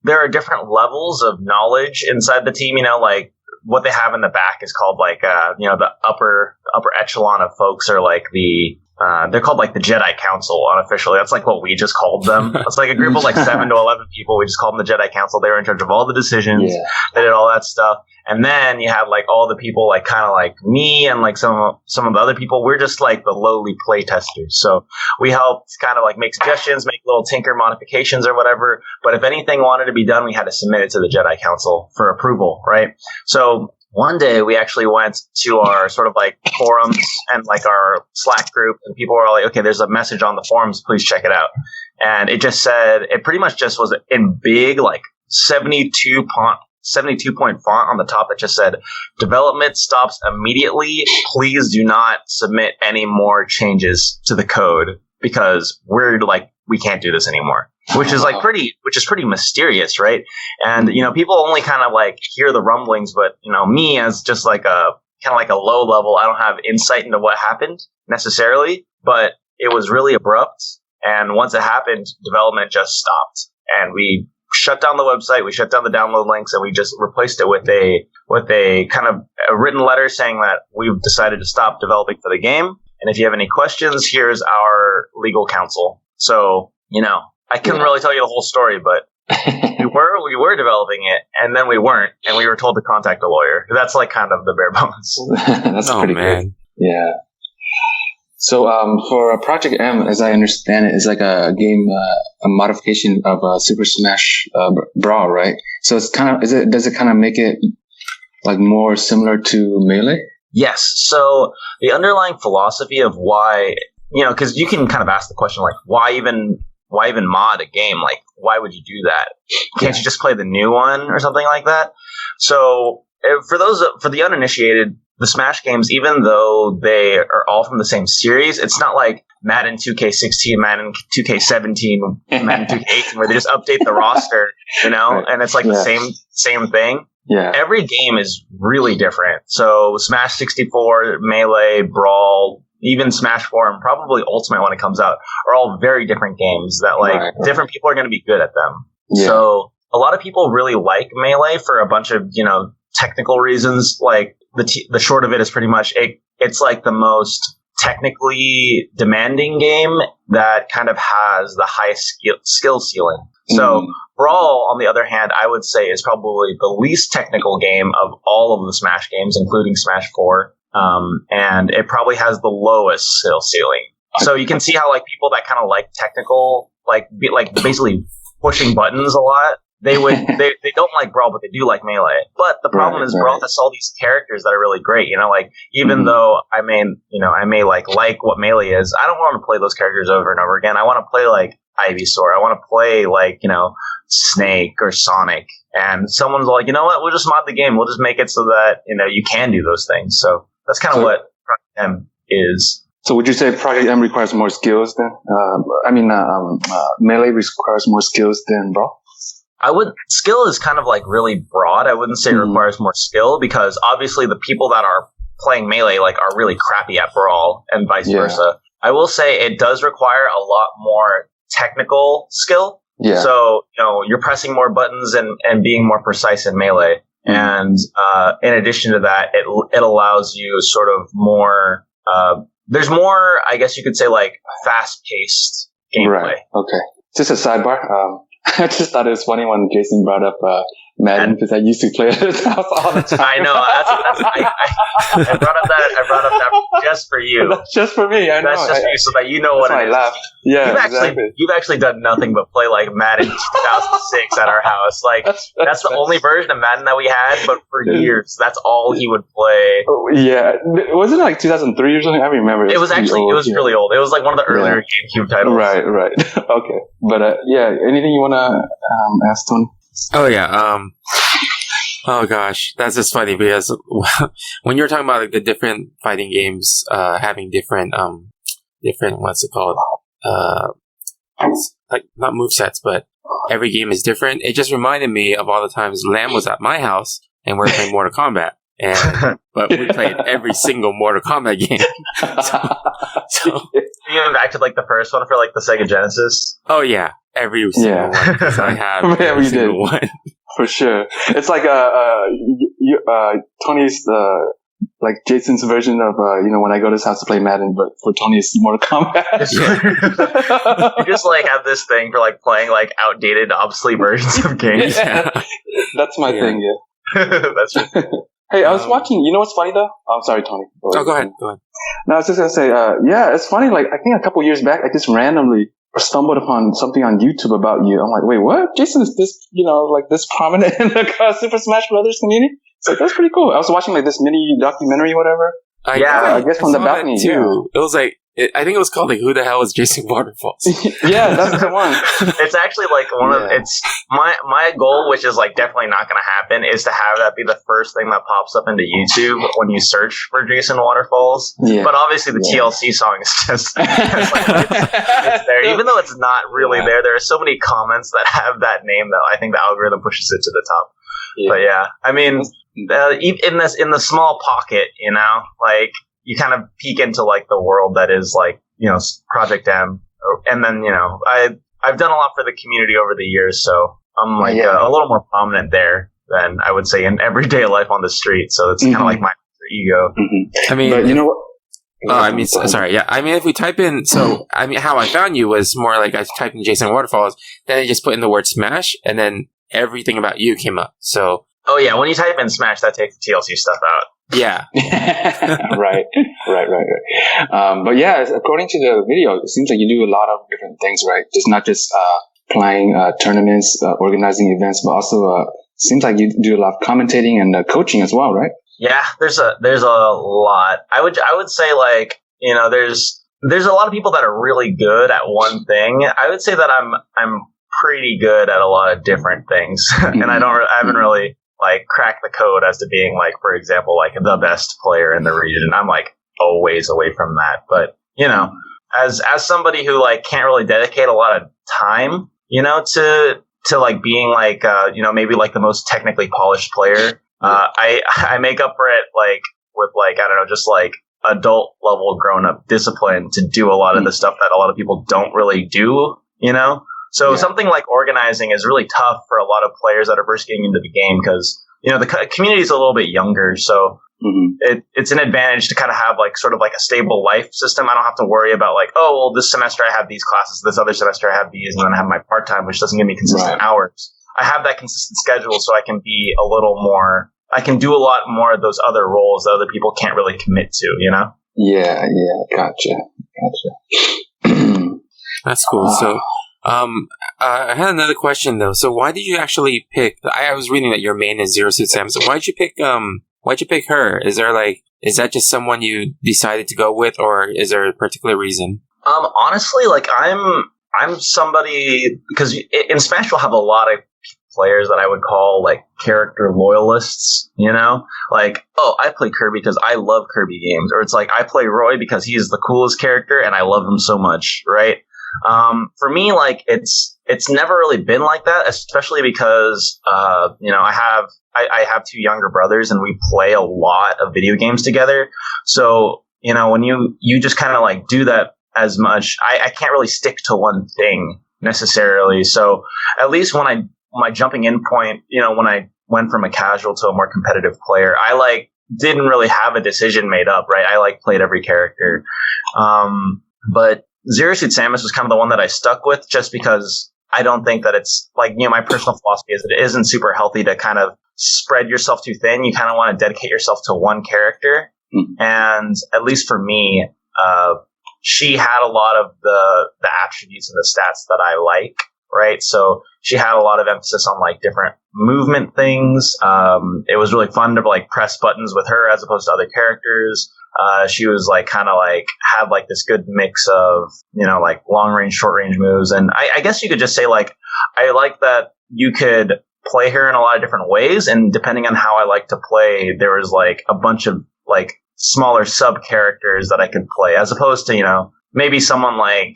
there are different levels of knowledge inside the team. Like what they have in the back is called like the upper echelon of folks are like they're called like the Jedi Council unofficially. That's like what we just called them. It's like a group of like 7 to 11 people. We just called them the Jedi Council. They were in charge of all the decisions. Yeah. They did all that stuff. And then you have like all the people like kind of like me and like some of the other people. We're just like the lowly play testers. So we helped kind of like make suggestions, make little tinker modifications or whatever. But if anything wanted to be done, we had to submit it to the Jedi Council for approval, right? So one day we actually went to our sort of like forums and like our Slack group, and people were like, okay, there's a message on the forums, please check it out. And it just said, it pretty much just was in big like 72 point font on the top that just said, development stops immediately. Please do not submit any more changes to the code because we can't do this anymore. Which is pretty mysterious, right? And people only kind of like hear the rumblings, but me as just like a kind of like a low level, I don't have insight into what happened necessarily, but it was really abrupt. And once it happened, development just stopped, and we shut down the website, we shut down the download links, and we just replaced it with a kind of a written letter saying that we've decided to stop developing for the game. And if you have any questions, here's our legal counsel. So I couldn't really tell you the whole story, but we were developing it, and then we weren't, and we were told to contact a lawyer. That's like kind of the bare bones. That's pretty good. Yeah. So for Project M, as I understand it, is like a game, a modification of Super Smash Brawl, right? So it's does it kind of make it like more similar to Melee? Yes. So the underlying philosophy of why because you can kind of ask the question, like, why even mod a game? Like, why would you do that? Can't you just play the new one or something like that? So for the uninitiated, the Smash games, even though they are all from the same series, it's not like Madden 2K16, Madden 2K17, Madden 2K18, where they just update the roster, and it's like the same thing. Yeah. Every game is really different. So Smash 64, Melee, Brawl, even Smash 4, and probably Ultimate when it comes out, are all very different games that different people are going to be good at them. Yeah. So a lot of people really like Melee for a bunch of, technical reasons. Like the short of it is pretty much it's like the most technically demanding game that kind of has the highest skill ceiling. So Brawl, on the other hand, I would say is probably the least technical game of all of the Smash games, including Smash 4. And it probably has the lowest skill ceiling. So you can see how like people that kind of like technical, like basically pushing buttons a lot, they don't like Brawl, but they do like Melee. But the problem is Brawl has all these characters that are really great. Like even though I may like what Melee is, I don't want to play those characters over and over again. I want to play like Ivysaur. I want to play like Snake or Sonic. And someone's like, you know what? We'll just mod the game. We'll just make it so that you can do those things. So that's kind of what Project M is. So would you say Project M requires more skills than? Melee requires more skills than Brawl? Skill is kind of like really broad. I wouldn't say it requires more skill, because obviously the people that are playing Melee like are really crappy at Brawl and vice versa. I will say it does require a lot more technical skill. Yeah. So, you're pressing more buttons and being more precise in Melee. And in addition to that, it allows you sort of more, there's more, I guess you could say, like fast-paced gameplay. Right. Okay. Just a sidebar. I just thought it was funny when Jason brought up Madden, because I used to play at his house all the time. I know. I brought up that just for you. That's just for me. I know. That's just for you, so that you know what it is. I laugh. Yeah, you've actually done nothing but play like Madden 2006 at our house. Like that's the only version of Madden that we had, but for years that's all he would play. Oh, yeah, wasn't it like 2003 or something? I remember. It was really old. It was like one of the earlier GameCube titles. Right. Okay, but anything you want to ask Tony? Oh yeah. Oh gosh, that's just funny because when you're talking about like the different fighting games, having different what's it called? Like not movesets, but every game is different. It just reminded me of all the times Lamb was at my house and we were playing Mortal Kombat. But we played every single Mortal Kombat game. So you even back to like the first one for like the Sega Genesis. Oh yeah, every single one. Because I have every single one for sure. It's like Tony's like Jason's version of when I go to his house to play Madden, but for Tony it's Mortal Kombat. You just like have this thing for like playing like outdated, obsolete versions of games. Yeah. That's my thing. Yeah, that's true. Hey, I was watching. You know what's funny though? I'm sorry, Tony. Oh, go ahead. No, I was just gonna say, it's funny. Like, I think a couple years back, I just randomly stumbled upon something on YouTube about you. I'm like, wait, what? Jason is this, like this prominent in the Super Smash Brothers community? It's like, that's pretty cool. I was watching like this mini documentary, whatever. I guess from the balcony too. Yeah. It was like, I think it was called like "Who the hell is Jason Waterfalls?" Yeah, that's the one. It's actually like it's my goal, which is like definitely not going to happen, is to have that be the first thing that pops up into YouTube when you search for Jason Waterfalls. Yeah. But obviously the TLC song is just it's there, even though it's not really there. There are so many comments that have that name that I think the algorithm pushes it to the top. Yeah. But yeah, I mean, in the small pocket, like. You kind of peek into like the world that is like, Project M. And then, I've done a lot for the community over the years. So I'm like a little more prominent there than I would say in everyday life on the street. So it's kind of like my ego. I mean, but you know what? Sorry. Yeah. I mean, if we type in, how I found you was more like I typed in Jason Waterfalls, then I just put in the word Smash and then everything about you came up. So. Oh yeah. When you type in Smash, that takes the TLC stuff out. Yeah. Right. But yeah, according to the video, it seems like you do a lot of different things, right? Just not just playing tournaments, organizing events, but also seems like you do a lot of commentating and coaching as well, right? Yeah, there's a lot. I would say like, there's there's a lot of people that are really good at one thing. I would say that I'm pretty good at a lot of different things, and I haven't really like cracked the code as to being like, for example, like the best player in the region. I'm like a ways away from that, but as somebody who like can't really dedicate a lot of time, to like being like maybe like the most technically polished player, I make up for it like with like, I don't know, just like adult level grown up discipline to do a lot of the stuff that a lot of people don't really do, So something like organizing is really tough for a lot of players that are first getting into the game because, the community is a little bit younger. So it's an advantage to kind of have like sort of like a stable life system. I don't have to worry about like, oh, well, this semester I have these classes, this other semester I have these, and then I have my part-time, which doesn't give me consistent hours. I have that consistent schedule so I can be a little more, I can do a lot more of those other roles that other people can't really commit to, Yeah, gotcha. That's cool. So, I had another question though. So why did you actually pick, I was reading that your main is Zero Suit Samus. So why'd you pick her? Is that just someone you decided to go with, or is there a particular reason? Honestly, like I'm somebody, because in Smash we'll have a lot of players that I would call like character loyalists, like, oh, I play Kirby because I love Kirby games, or it's like I play Roy because he's the coolest character and I love him so much, right? For me, like it's never really been like that, especially because I have two younger brothers and we play a lot of video games together. So when you just kind of like do that as much, I can't really stick to one thing necessarily. So at least when my jumping in point, when I went from a casual to a more competitive player, I like didn't really have a decision made up, right? I like played every character. But Zero Suit Samus was kind of the one that I stuck with just because I don't think that it's like, my personal philosophy is that it isn't super healthy to kind of spread yourself too thin. You kind of want to dedicate yourself to one character. And at least for me, she had a lot of the attributes and the stats that I like, right? So she had a lot of emphasis on like different movement things. It was really fun to like press buttons with her as opposed to other characters. She was like kind of like had like this good mix of, like long range, short range moves. And I guess you could just say like, I like that you could play her in a lot of different ways. And depending on how I like to play, there was like a bunch of like smaller sub characters that I could play as opposed to, maybe someone like,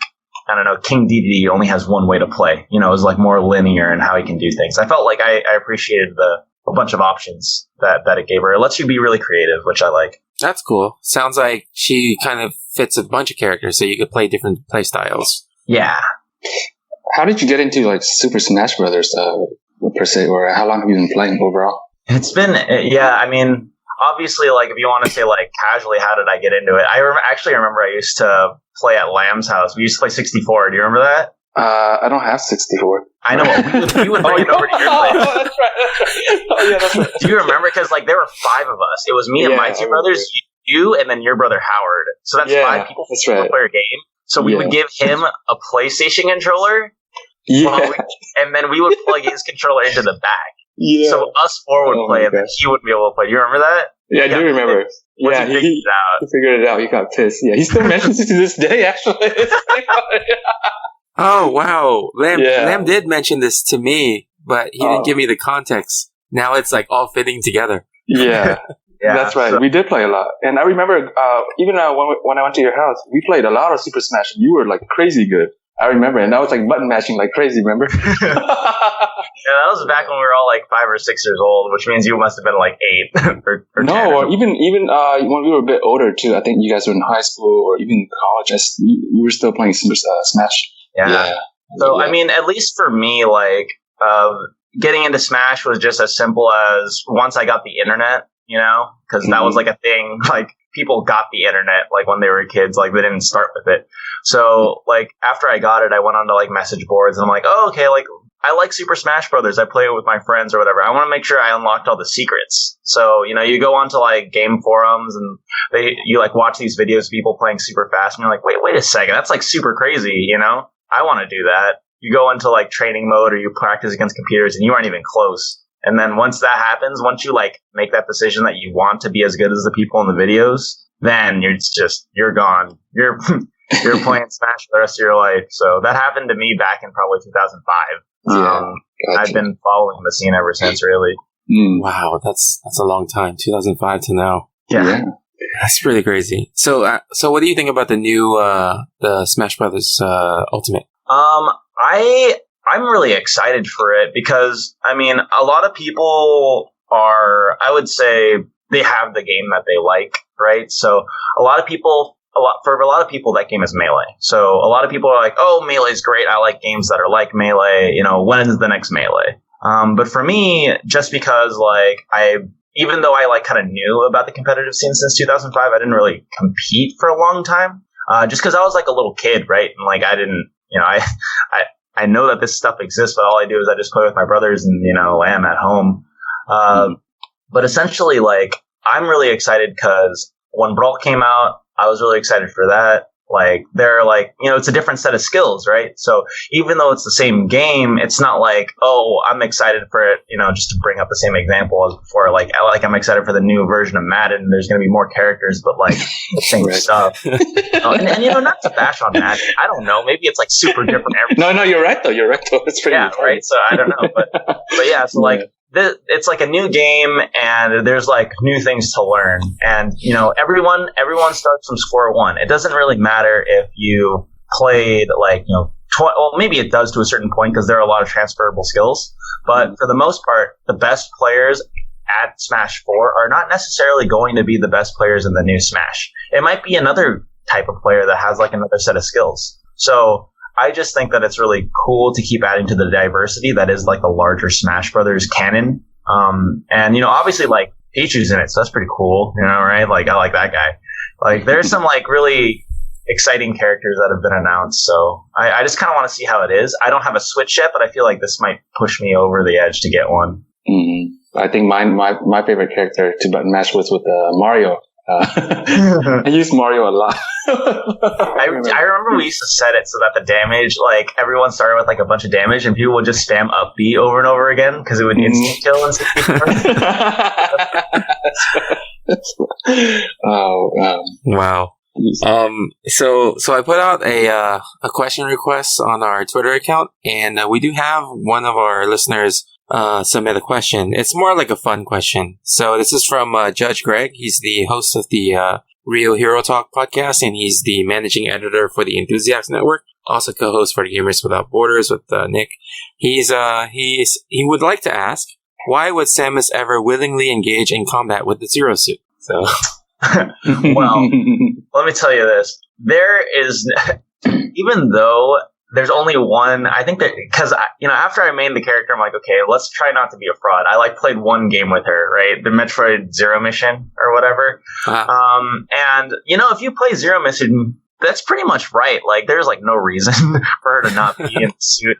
I don't know, King DDD only has one way to play, it was like more linear in how he can do things. I felt like I appreciated a bunch of options that it gave her. It lets you be really creative, which I like. That's cool. Sounds like she kind of fits a bunch of characters, so you could play different play styles. Yeah. How did you get into like Super Smash Brothers per se, or how long have you been playing overall? It's been, I mean, obviously, like if you want to say like casually, how did I get into it? I actually remember I used to play at Lamb's house. We used to play 64. Do you remember that? I don't have 64. I know. We would bring it over to your place. Oh, that's right. Oh, yeah, that's right. Do you remember? Because like there were 5 of us. It was me and my two brothers, you, and then your brother Howard. So that's 5 people who would play a game. So we would give him a PlayStation controller. Yeah. And then we would plug his controller into the back. Yeah. So us 4 would play, and then he wouldn't be able to play. Do you remember that? Yeah, I do remember. Yeah, he figured it out. He got pissed. Yeah, he still mentions it to this day, actually. Oh, wow. Lamb did mention this to me, but he didn't give me the context. Now it's like all fitting together. Yeah. That's right. So, we did play a lot. And I remember, even when I went to your house, we played a lot of Super Smash, and you were like crazy good. I remember, and I was like button mashing like crazy, remember? Yeah, that was back when we were all like 5 or 6 years old, which means you must have been like 8 or 10. No, or even when we were a bit older too. I think you guys were in high school or even college. You were still playing Super Smash. Yeah. So, I mean, at least for me, like, getting into Smash was just as simple as once I got the internet, because that was like a thing, like, people got the internet, like, when they were kids, like, they didn't start with it. So, like, after I got it, I went onto, like, message boards, and I'm like, oh, okay, like, I like Super Smash Brothers. I play it with my friends or whatever. I want to make sure I unlocked all the secrets. So, you go onto, like, game forums, and you, like, watch these videos of people playing super fast, and you're like, wait a second, that's, like, super crazy, I want to do that. You go into like training mode or you practice against computers and you aren't even close. And then once that happens, once you like make that decision that you want to be as good as the people in the videos, then you're gone. you're playing Smash for the rest of your life. So that happened to me back in probably 2005. Gotcha. I've been following the scene ever since, really. Wow, that's a long time, 2005 to now. Yeah. That's pretty crazy. So what do you think about the new the Smash Brothers Ultimate? I'm really excited for it because I mean, a lot of people are, I would say, they have the game that they like, right? So for a lot of people, that game is Melee. So a lot of people are like, oh, Melee's great. I like games that are like Melee. When is the next Melee? But for me, just because even though I kind of knew about the competitive scene since 2005, I didn't really compete for a long time. Just because I was like a little kid, right? And I didn't, I know that this stuff exists, but all I do is I just play with my brothers and, Lamb at home. But essentially, I'm really excited because when Brawl came out, I was really excited for that. They're it's a different set of skills, right? So even though it's the same game, it's not oh, I'm excited for it, just to bring up the same example as before. I'm excited for the new version of Madden. There's going to be more characters, but the same stuff. And not to bash on Madden. I don't know. Maybe it's super different. No, you're right though. It's pretty funny. Right. So I don't know, but yeah. So it's a new game, and there's new things to learn, and everyone starts from square one. It doesn't really matter if you played well, maybe it does to a certain point because there are a lot of transferable skills, but for the most part, the best players at Smash 4 are not necessarily going to be the best players in the new Smash. It might be another type of player that has another set of skills. So I just think that it's really cool to keep adding to the diversity that is the larger Smash Brothers canon. And obviously Pichu's in it, so that's pretty cool, right? I like that guy. There's some really exciting characters that have been announced, so I just kind of want to see how it is. I don't have a Switch yet, but I feel like this might push me over the edge to get one. I think my favorite character to match with Mario. I use Mario a lot. I remember we used to set it so that the damage, everyone started with a bunch of damage, and people would just spam up B over and over again because it would instant kill in 64. Wow. So I put out a question request on our Twitter account, and we do have one of our listeners submit a question. It's more like a fun question. So this is from Judge Greg. He's the host of the Real Hero Talk podcast, and he's the managing editor for the Enthusiast Network. Also co-host for the Gamers Without Borders with Nick. He would like to ask, why would Samus ever willingly engage in combat with the Zero Suit? So, well, let me tell you this: there is, even though there's only one, I think that, because, after I made the character, I'm like, okay, let's try not to be a fraud. I played one game with her, right? The Metroid Zero Mission or whatever. And, if you play Zero Mission, that's pretty much right. There's no reason for her to not be in the suit.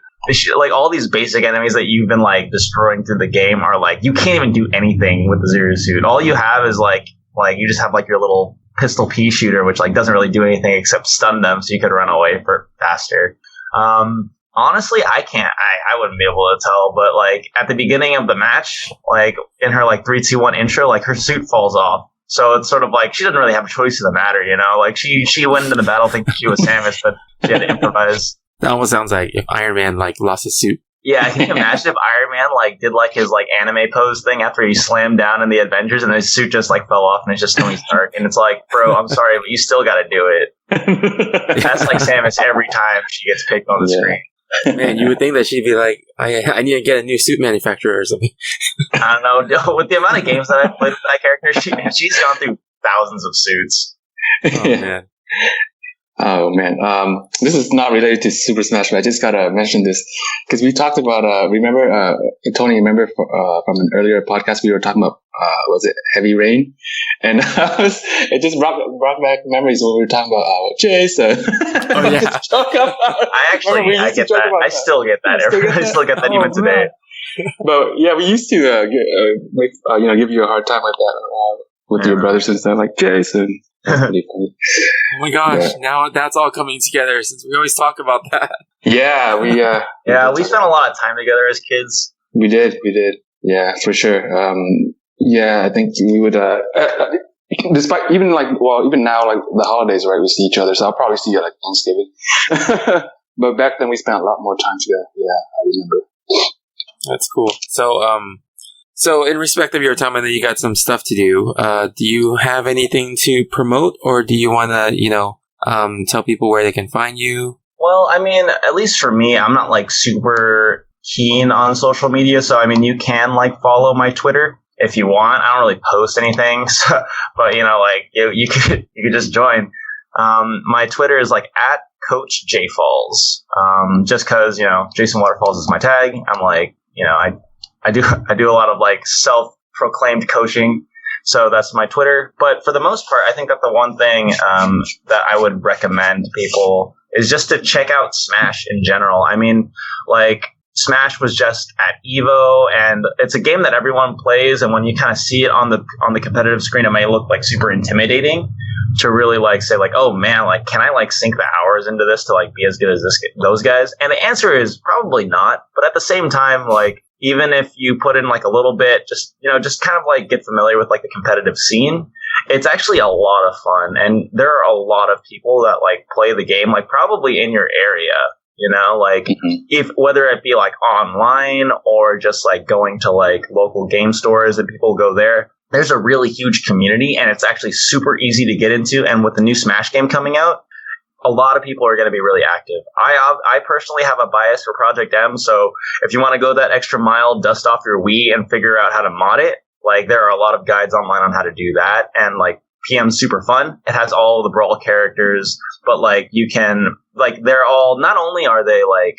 All these basic enemies that you've been destroying through the game are you can't even do anything with the Zero Suit. All you have is you just have your little pistol pea shooter, which doesn't really do anything except stun them so you could run away faster. Honestly, I wouldn't be able to tell, but at the beginning of the match, in her 3, 2, 1 intro, her suit falls off. So it's sort of she doesn't really have a choice in the matter, she went into the battle thinking she was Samus, but she had to improvise. That almost sounds like if Iron Man lost his suit. Yeah, can you imagine if Iron Man did his anime pose thing after he slammed down in the Avengers and his suit just fell off and it's just Tony Stark, and it's bro, I'm sorry, but you still got to do it. That's Samus every time she gets picked on the screen. Man, you would think that she'd be I need to get a new suit manufacturer or something. I don't know. With the amount of games that I've played with that character, she's gone through thousands of suits. Oh man. Oh man, this is not related to Super Smash, but I just gotta mention this because we talked about. Remember, Tony? Remember from an earlier podcast we were talking about? Was it Heavy Rain? And it just brought back memories when we were talking about Jason. Oh yeah, I get that. I still get that. I still get that even today. But yeah, we used to give you a hard time like that with your brothers and stuff, Jason. That's pretty funny. Oh my gosh! Yeah. Now that's all coming together since we always talk about that. Yeah, we spent a lot of time together as kids. We did. Yeah, for sure. Yeah, I think we would. despite even now, like the holidays, right? We see each other, so I'll probably see you at like Thanksgiving. But back then we spent a lot more time together. Yeah, I remember. That's cool. So in respect of your time, I know you got some stuff to do. Do you have anything to promote, or do you want to, tell people where they can find you? Well, I mean, at least for me, I'm not like super keen on social media. So, I mean, you can like follow my Twitter if you want. I don't really post anything, so, but like you could just join. My Twitter is like at CoachJFalls. Just because Jason Waterfalls is my tag. I'm like I do a lot of like self-proclaimed coaching, so that's my Twitter. But for the most part, I think that the one thing that I would recommend people is just to check out Smash in general. I mean, like Smash was just at Evo, and it's a game that everyone plays. And when you kind of see it on the competitive screen, it may look like super intimidating to really like say like, oh man, like can I like sink the hours into this to like be as good as those guys? And the answer is probably not. But at the same time, like even if you put in like a little bit, just kind of like get familiar with like the competitive scene, it's actually a lot of fun. And there are a lot of people that like play the game, like probably in your area, like if whether it be like online or just like going to like local game stores and people go there. There's a really huge community, and it's actually super easy to get into. And with the new Smash game coming out, a lot of people are going to be really active. I personally have a bias for Project M, so if you want to go that extra mile, dust off your Wii and figure out how to mod it, like there are a lot of guides online on how to do that. And like PM's super fun. It has all the Brawl characters, but like you can like they're all not only are they like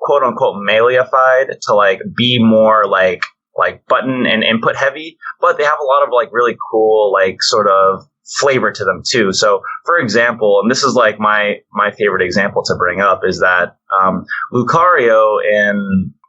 quote unquote meleeified to like be more like button and input heavy, but they have a lot of like really cool like sort of flavor to them too. So for example, and this is like my favorite example to bring up is that Lucario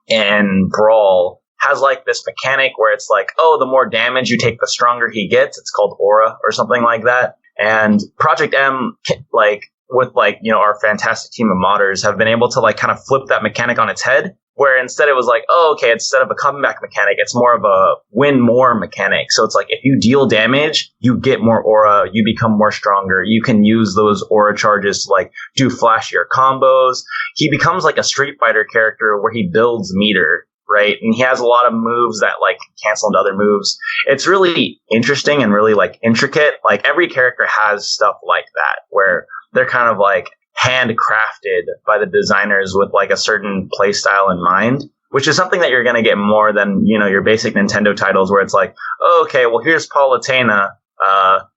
in Brawl has like this mechanic where it's like, oh, the more damage you take, the stronger he gets. It's called Aura or something like that. And Project M, like with like our fantastic team of modders, have been able to like kind of flip that mechanic on its head. Where instead it was like, oh, okay, instead of a comeback mechanic, it's more of a win more mechanic. So it's like if you deal damage, you get more aura, you become more stronger. You can use those aura charges to like do flashier combos. He becomes like a Street Fighter character where he builds meter, right? And he has a lot of moves that like cancel into other moves. It's really interesting and really like intricate. Like every character has stuff like that where they're kind of like handcrafted by the designers with like a certain play style in mind, which is something that you're going to get more than, your basic Nintendo titles where it's like, oh, okay, well, here's Palutena.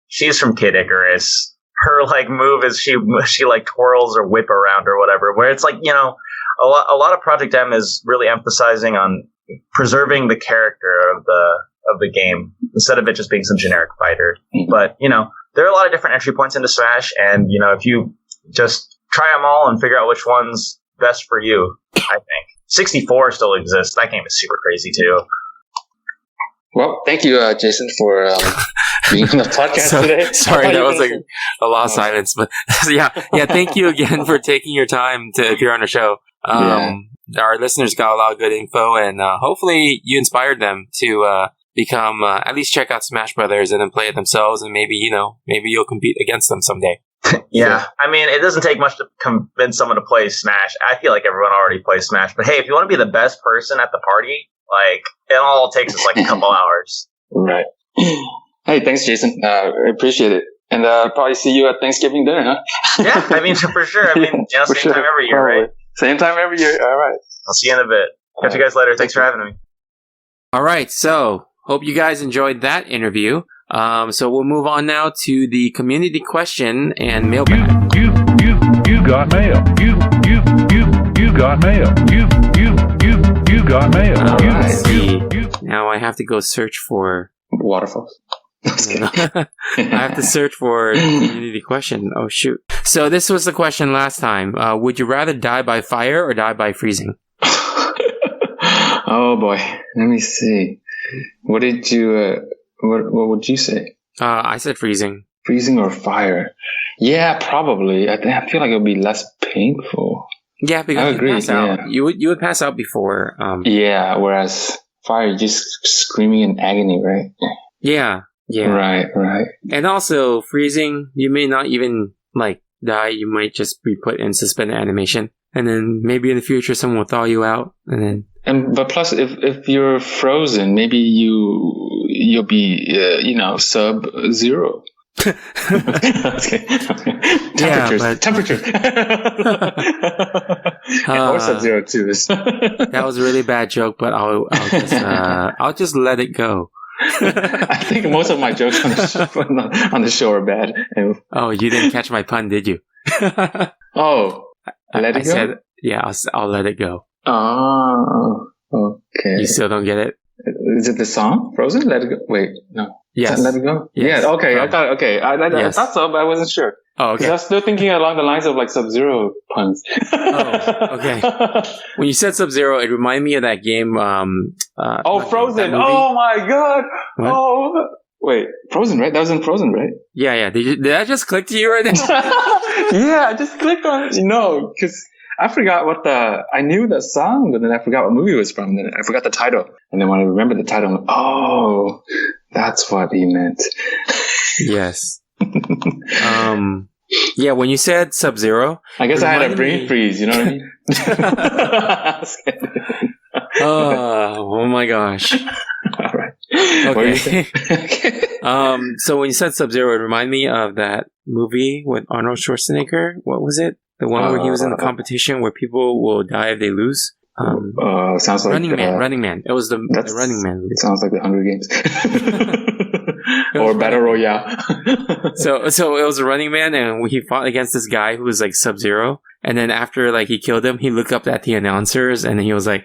She's from Kid Icarus. Her like move is she like twirls or whip around or whatever, where it's like, a lot of Project M is really emphasizing on preserving the character of the game instead of it just being some generic fighter. But, there are a lot of different entry points into Smash, and, if you just try them all and figure out which one's best for you, I think. 64 still exists. That game is super crazy, too. Well, thank you, Jason, for being on the podcast today. Sorry, that was like a lot of silence. But yeah, thank you again for taking your time to appear on the show. Our listeners got a lot of good info, and hopefully you inspired them to become, at least check out Smash Brothers and then play it themselves, and maybe you'll compete against them someday. Yeah, I mean, it doesn't take much to convince someone to play Smash. I feel like everyone already plays Smash. But hey, if you want to be the best person at the party, like, it all takes us like a couple hours. Right. Hey, thanks, Jason. I appreciate it. And probably see you at Thanksgiving dinner, huh? Yeah, I mean, for sure. I mean, same time every year, right? Same time every year. All right. I'll see you in a bit. Catch you guys later. Thanks for having me. All right, so hope you guys enjoyed that interview. So we'll move on now to the community question and mailbag. You got mail. You got mail. You got mail. Now I have to go search for Waterfalls. I have to search for community question. Oh shoot! So this was the question last time. Would you rather die by fire or die by freezing? Oh boy, let me see. What did you? What would you say? I said freezing. Freezing or fire? Yeah, probably. I feel like it would be less painful. Yeah, because you pass out. You would pass out before. Yeah, whereas fire, you're just screaming in agony, right? Yeah. Yeah. Right. And also, freezing, you may not even, like, die. You might just be put in suspended animation. And then maybe in the future, someone will thaw you out. And then... But plus, if you're frozen, maybe you'll be, sub-zero. Temperatures. Or sub-zero too. That was a really bad joke, but I'll just let it go. I think most of my jokes on the show are bad. Oh, you didn't catch my pun, did you? Oh, let it go? Said, yeah, I'll let it go. Oh, okay. You still don't get it? Is it the song Frozen? Let it go. Wait, no. Yes. Let it go. Yes. Yeah. Okay. I thought. Okay. I thought so, but I wasn't sure. Oh, okay. I was still thinking along the lines of like Sub-Zero puns. Oh, okay. When you said Sub-Zero, it reminded me of that game. Frozen. Oh my god. What? Oh. Wait, Frozen, right? That was in Frozen, right? Yeah. Did I just click to you right now? Yeah, I just clicked on it. No, because I forgot I knew the song, but then I forgot what movie it was from. Then I forgot the title. And then when I remembered the title, I'm like, oh, that's what he meant. Yes. Yeah, when you said Sub-Zero, I guess I had a brain freeze, you know what I mean? Oh my gosh. All right. Okay. So when you said Sub-Zero, it reminded me of that movie with Arnold Schwarzenegger. What was it? The one where he was in the competition where people will die if they lose. Sounds like Running Man. It was the Running Man movie. Sounds like the Hunger Games. Or Battle Royale. So it was a Running Man, and he fought against this guy who was like Sub-Zero. And then after like he killed him, he looked up at the announcers, and he was like,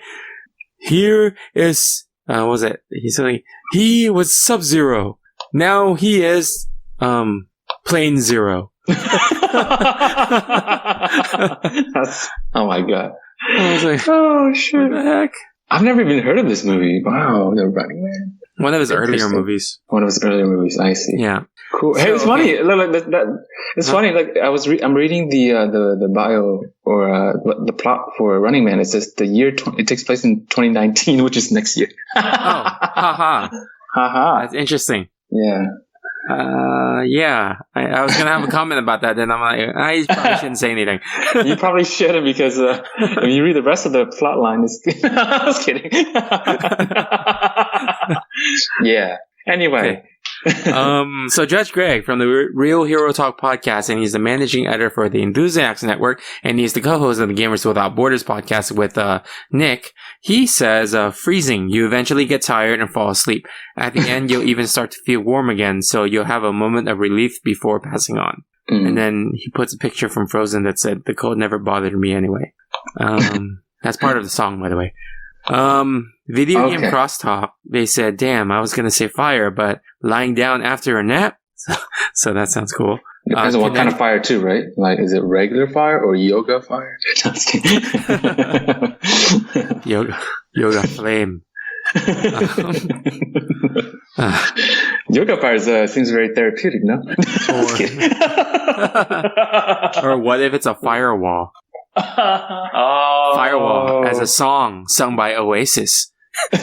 "Here is what was it?" He said like, "He was Sub-Zero. Now he is Plane Zero." Oh my god. I was like, oh shit. What the heck? I've never even heard of this movie. Wow, The Running Man. One of his earlier movies. One of his earlier movies, I see. Yeah. Cool. Hey, it's funny. It's funny. Like I'm reading the bio or the plot for Running Man. It says the year it takes place in 2019, which is next year. Haha. That's interesting. Yeah. Yeah. I was gonna have a comment about that. Then I'm like, I probably shouldn't say anything. You probably shouldn't because when you read the rest of the plot line, it's. I was kidding. Yeah. Anyway. Okay. So Judge Greg from the Real Hero Talk podcast, and he's the managing editor for the Enthusiasts Network, and he's the co-host of the Gamers Without Borders podcast with Nick. He says, freezing, you eventually get tired and fall asleep. At the end, you'll even start to feel warm again, so you'll have a moment of relief before passing on. And then he puts a picture from Frozen that said, the cold never bothered me anyway. That's part of the song, by the way. Video game crosstalk, they said, damn, I was going to say fire, but lying down after a nap? So that sounds cool. Depends on what kind of fire too, right? Like, is it regular fire or yoga fire? Yoga flame. Yoga fire seems very therapeutic, no? Or what if it's a firewall? Firewall as a song sung by Oasis. I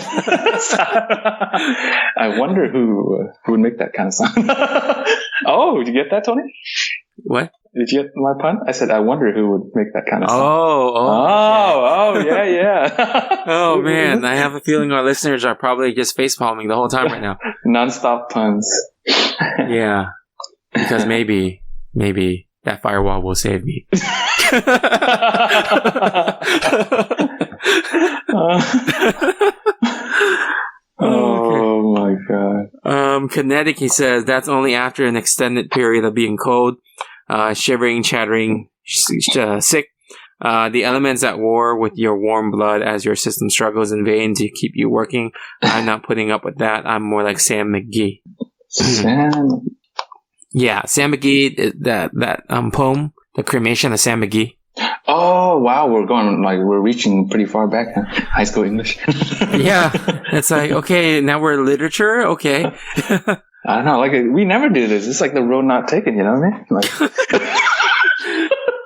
wonder who would make that kind of song. Oh, did you get that, Tony? What? Did you get my pun? I said, I wonder who would make that kind of song. Okay. Yeah. Oh man, I have a feeling our listeners are probably just facepalming the whole time right now. Non-stop puns. Yeah, because maybe that firewall will save me. Oh my god. Kinetic, he says, that's only after an extended period of being cold, shivering, chattering, sick. The elements at war with your warm blood as your system struggles in vain to keep you working. I'm not putting up with that. I'm more like Sam McGee. Sam. Yeah, Sam McGee, that poem, The Cremation of Sam McGee. Oh, wow. We're reaching pretty far back. Huh? High school English. Yeah. It's like, okay, now we're literature. Okay. I don't know. Like, we never do this. It's like the road not taken, you know what I mean? Like.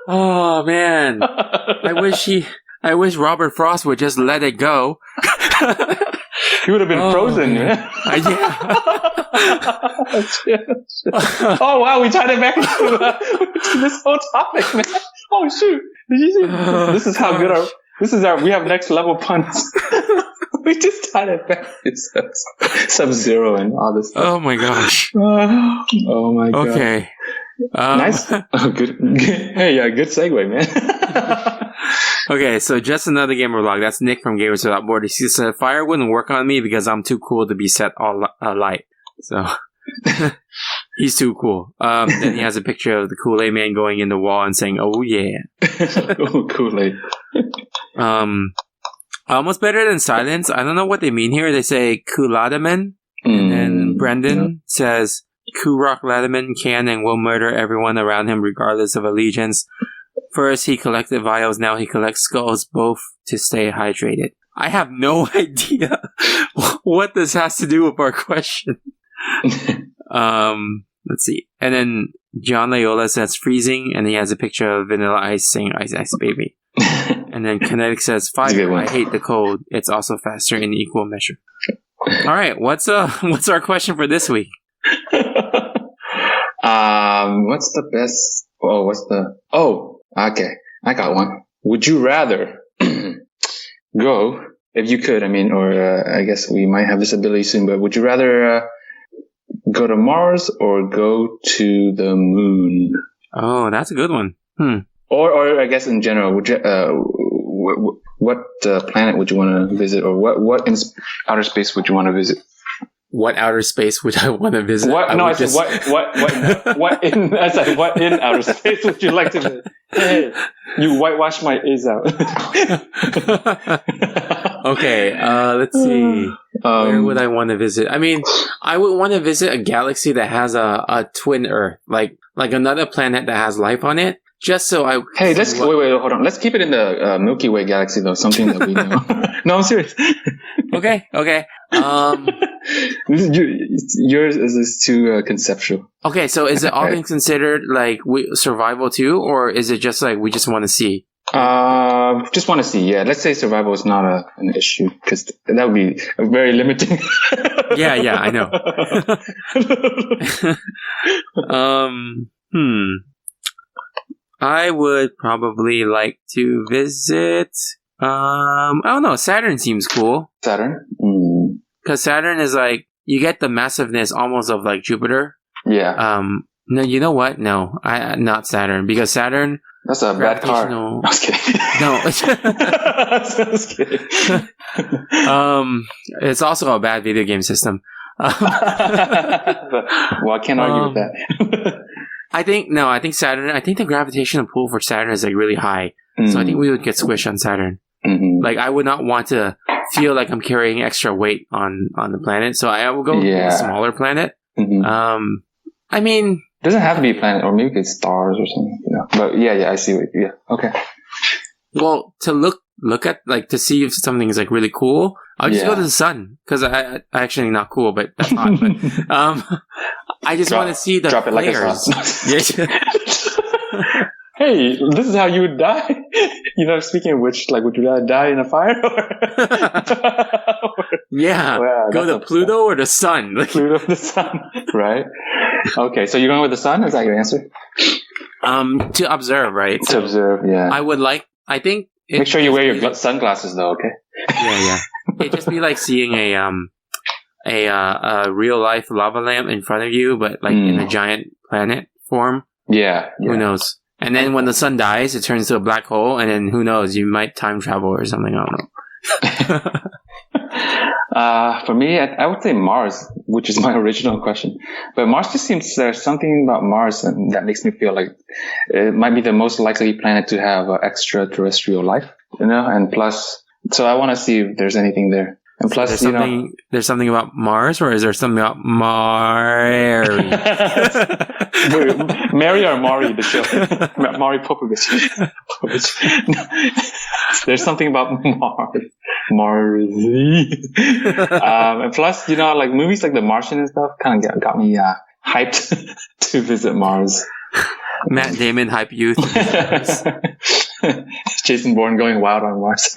Oh, man. I wish Robert Frost would just let it go. He would have been frozen, man. Yeah. Oh wow, we tied it back to this whole topic, man. Oh shoot! Did you see? This is how good we have next level puns. We just tied it back to Sub-Zero and all this stuff. Oh my gosh. Oh my god. Okay. Nice. Oh, good. Hey, good segue, man. Okay, so just another gamer vlog. That's Nick from Gamers Without Borders. He said, fire wouldn't work on me because I'm too cool to be set all light. So, he's too cool. Then he has a picture of the Kool-Aid man going in the wall and saying, oh yeah. Oh, Kool-Aid. Almost better than silence. I don't know what they mean here. They say Kuladaman. And then Brendan says, Kurok Ladaman can and will murder everyone around him regardless of allegiance. First, he collected vials. Now he collects skulls, both to stay hydrated. I have no idea what this has to do with our question. Let's see. And then John Layola says freezing, and he has a picture of Vanilla Ice saying ice, ice, baby. And then Kinetic says fire. I hate the cold. It's also faster in equal measure. All right. What's our question for this week? What's the best? Okay. I got one. Would you rather go, if you could, I guess we might have this ability soon, but would you rather go to Mars or go to the moon? Oh, that's a good one. Or I guess in general, would you, what planet would you want to visit, or what in outer space would you want to visit? What outer space would I want to visit? What in outer space would you like to visit? Hey, you whitewash my A's out. Okay, let's see. Where would I want to visit? I would want to visit a galaxy that has a twin Earth, like another planet that has life on it. Just so I... Hey, wait, hold on. Let's keep it in the Milky Way galaxy, though. Something that we know. No, I'm serious. Okay. Yours is too conceptual. Okay, so is it often considered like survival too, or is it just like we just want to see? Just want to see. Yeah, let's say survival is not an issue, because that would be very limiting. Yeah, I know. I would probably like to visit. I don't know. Saturn seems cool. Saturn? Because Saturn is like, you get the massiveness almost of like Jupiter. Yeah. No, you know what? No, not Saturn. Because Saturn... That's a bad car. I was kidding. No. I was kidding. It's also a bad video game system. Well, I can't argue with that. I think Saturn, I think the gravitational pull for Saturn is like really high. So I think we would get squished on Saturn. Like, I would not want to feel like I'm carrying extra weight on the planet. So I will go with a smaller planet. It doesn't have to be a planet, or maybe it's stars or something. But yeah, I see what. Yeah, okay. Well, to look at, like, to see if something is like really cool, I'll just go to the sun, because I actually not cool, but that's hot. But I just want to see the drop flares. It like a sauce. Hey, this is how you would die. Speaking of which, like, would you rather die in a fire? Yeah, go to Pluto or the sun. Pluto or the sun, right? Okay, so you're going with the sun? Is that your answer? To observe, right? To observe, yeah. I think... Make sure you wear your sunglasses, though, okay? Yeah. It'd just be like seeing a real life lava lamp in front of you, but like in a giant planet form. Yeah. Who knows? And then when the sun dies, it turns to a black hole, and then who knows? You might time travel or something. I don't know. For me, I would say Mars, which is my original question. But Mars just seems there's something about Mars that makes me feel like it might be the most likely planet to have extraterrestrial life, and plus, so I want to see if there's anything there. And plus, there's something about Mars, or is there something about Mary? Mary or Maury, the show. Maury Popovich. There's something about Mars. And plus, like movies like The Martian and stuff kind of got me hyped to visit Mars. Matt Damon hype youth. Jason Bourne going wild on Mars.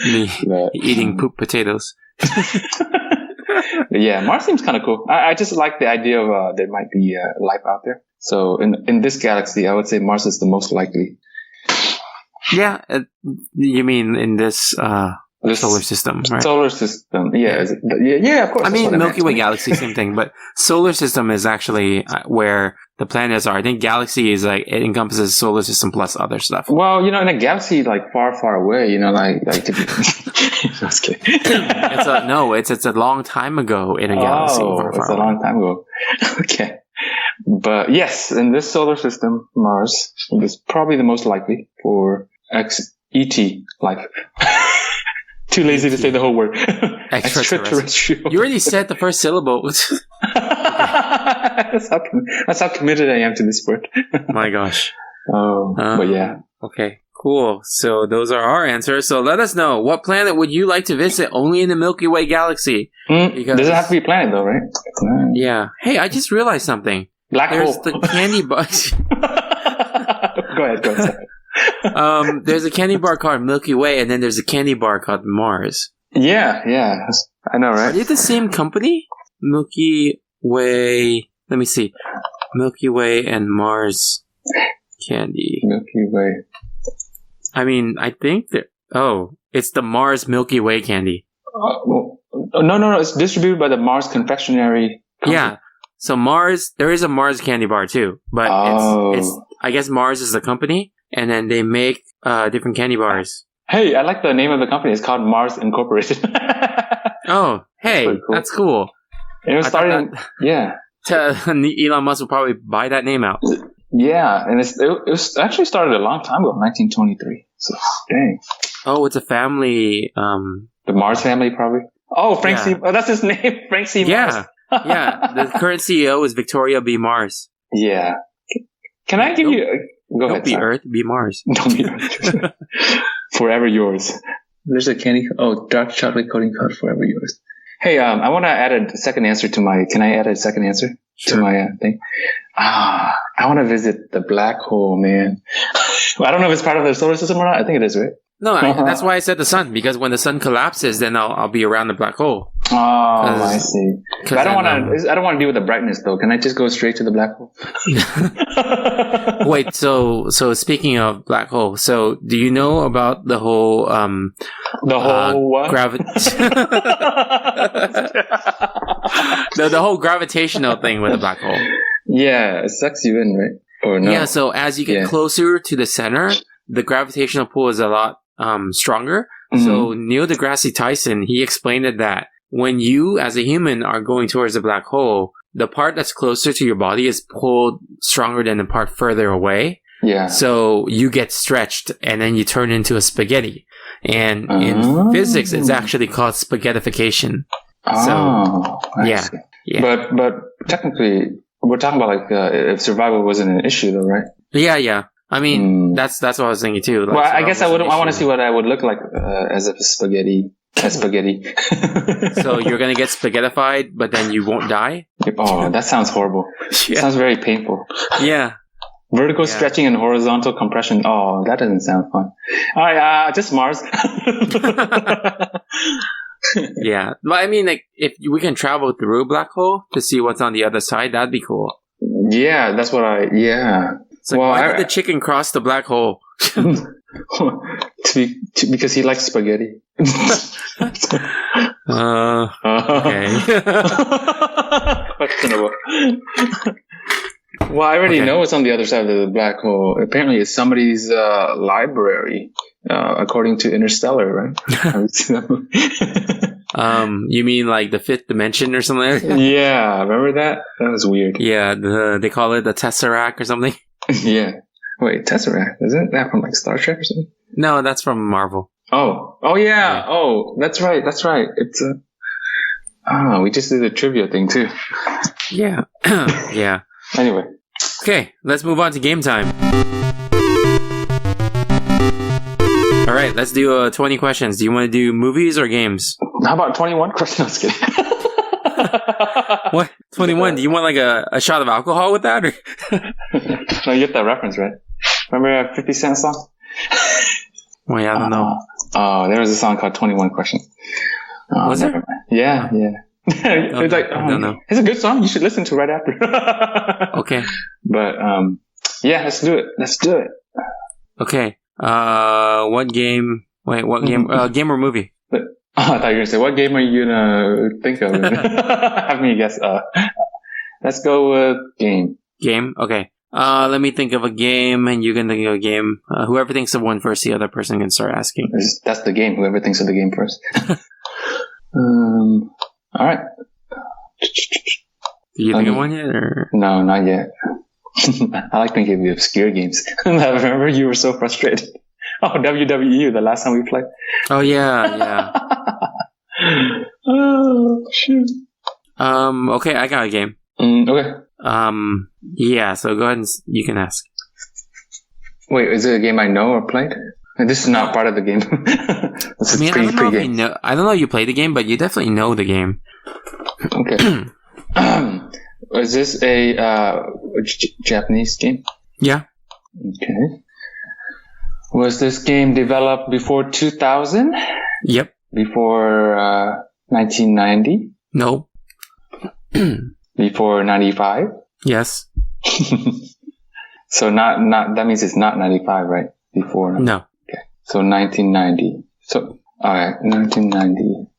Me eating poop potatoes. Yeah, Mars seems kind of cool. I just like the idea of there might be life out there. So in this galaxy, I would say Mars is the most likely. Yeah, you mean in this solar system, right? Solar system, yeah, of course. I mean, Milky Way galaxy, same thing, but solar system is actually where the planets are. I think galaxy is like it encompasses solar system plus other stuff. Well, in a galaxy like far, far away, like to be. Just kidding. It's a long time ago in a galaxy. Oh, it's a long time ago. Okay, but yes, in this solar system, Mars is probably the most likely for ET life. Too lazy to say the whole word. Extraterrestrial. You already said the first syllable. That's how committed I am to this word. My gosh. But yeah. Okay, cool. So those are our answers. So let us know, what planet would you like to visit only in the Milky Way galaxy? Doesn't have to be a planet though, right? Yeah. Hey, I just realized something. There's the candy box. Go ahead. There's a candy bar called Milky Way, and then there's a candy bar called Mars. Yeah, I know, right? Are they the same company? Milky Way. Let me see. Milky Way and Mars candy. Milky Way. I mean, I think that. Oh, it's the Mars Milky Way candy. No. It's distributed by the Mars Confectionery Company. Yeah. So Mars, there is a Mars candy bar too, but it's. I guess Mars is the company. And then they make different candy bars. Hey, I like the name of the company. It's called Mars Incorporated. Oh, hey, cool. That's cool. It was started. Yeah. Elon Musk will probably buy that name out. Yeah, and it was actually started a long time ago, 1923. So, dang. Oh, it's a family. The Mars family, probably. Oh, Frank C. Oh, that's his name, Frank C. Mars. Yeah. The current CEO is Victoria B. Mars. Yeah. Can I give you? Go ahead. Don't be Earth, be Mars. Don't be Earth. Forever yours. There's a candy. Oh, dark chocolate coating card. Forever yours. Hey, I want to add a second answer to my. Can I add a second answer to my thing? I want to visit the black hole, man. I don't know if it's part of the solar system or not. I think it is, right? No, that's why I said the sun, because when the sun collapses, then I'll be around the black hole. Oh, I see. But I don't want to deal with the brightness though. Can I just go straight to the black hole? Wait, so speaking of black hole, so do you know about the whole what? the whole gravitational thing with the black hole? Yeah, it sucks you in, right? Or no? Yeah, so as you get closer to the center, the gravitational pull is a lot stronger. Mm-hmm. So Neil deGrasse Tyson, he explained it that when you as a human are going towards the black hole, the part that's closer to your body is pulled stronger than the part further away. Yeah. So you get stretched and then you turn into a spaghetti. And in physics, it's actually called spaghettification. So, yeah. But technically, we're talking about like if survival wasn't an issue though, right? Yeah. I mean, that's what I was thinking too. Like, well, I guess I want to see what I would look like as a spaghetti. So you're gonna get spaghettified, but then you won't die? Oh, that sounds horrible. Yeah. Sounds very painful. Yeah. Vertical stretching and horizontal compression. Oh, that doesn't sound fun. All right, just Mars. Yeah, but I mean, like, if we can travel through a black hole to see what's on the other side, that'd be cool. Yeah, that's what It's like, why did the chicken cross the black hole? Because he likes spaghetti. Okay. Questionable. Well, I already know what's on the other side of the black hole. Apparently, it's somebody's library, according to Interstellar, right? You mean like the fifth dimension or something like that? Yeah, remember that? That was weird. Yeah, they call it the Tesseract or something. Yeah. Wait, Tesseract? Isn't that from like Star Trek or something? No, that's from Marvel. Oh yeah. Oh, that's right. It's we just did a trivia thing too. Yeah. Yeah. Anyway. Okay, let's move on to game time. All right, let's do 20 questions. Do you want to do movies or games? How about 21 questions? No, I was kidding. What? 21? Do you want like a shot of alcohol with that? Or? No, you get that reference, right? Remember a 50 Cent song? Oh, yeah, I don't know. Oh, there was a song called 21 Questions. Was there? Yeah. It's like, I don't know. It's a good song. You should listen to right after. Okay. But yeah, let's do it. Okay. What game? Wait, what game? Game or movie? I thought you were gonna say, what game are you gonna think of? Have me guess. Let's go with game. Game? Okay. Let me think of a game, and you can think of a game. Whoever thinks of one first, the other person can start asking. That's the game. Whoever thinks of the game first. All right. Do you think of one yet? Or? No, not yet. I like thinking of the obscure games. I remember you were so frustrated. Oh, WWE, the last time we played. Oh, yeah. Oh, shoot. Okay, I got a game. Okay. Yeah, so go ahead and you can ask. Wait, is it a game I know or played? This is not part of the game. This is pre-game. I don't know if you play the game, but you definitely know the game. Okay. Is this a Japanese game? Yeah. Okay. Was this game developed before 2000? Yep. Before 1990? No. Before 95? Yes. So not that means it's not 95, right? Before. No. Okay. So 1990. So all right, 1990.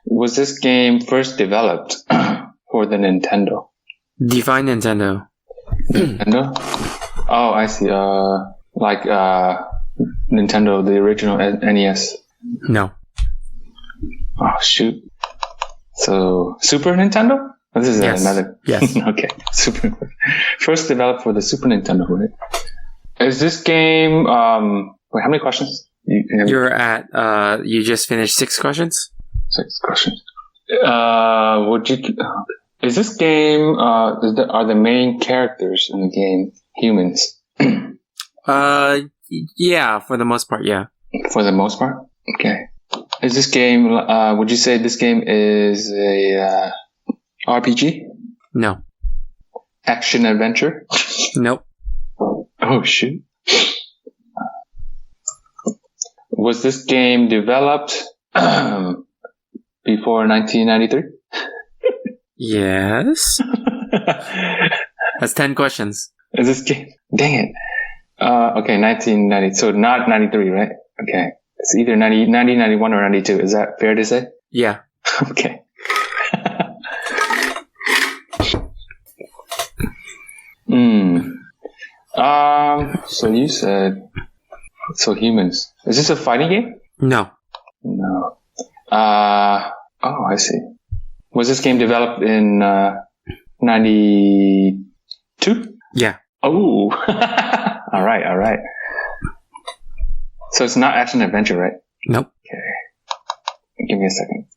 Was this game first developed for the Nintendo? Define Nintendo. Nintendo? Oh, I see. Like Nintendo, the original NES. No. Oh shoot. So Super Nintendo? Oh, this is another. Yes. Okay. Super. First developed for the Super Nintendo, right? Is this game? Wait, how many questions? You're at. You just finished 6 questions. 6 questions. Is this game? Are the main characters in the game humans? Yeah, for the most part, yeah. For the most part, okay. Is this game? Would you say this game is a RPG? No. Action adventure? Nope. Oh shoot! Was this game developed before 1993? Yes. That's 10 questions. Is this game? Dang it. Okay, 1990. So not 93, right? Okay. It's either 90, 91 or 92. Is that fair to say? Yeah. Okay. So you said, so humans. Is this a fighting game? No. No. Oh, I see. Was this game developed in 92? Yeah. Oh. All right. So it's not action adventure, right? Nope. Okay. Give me a second.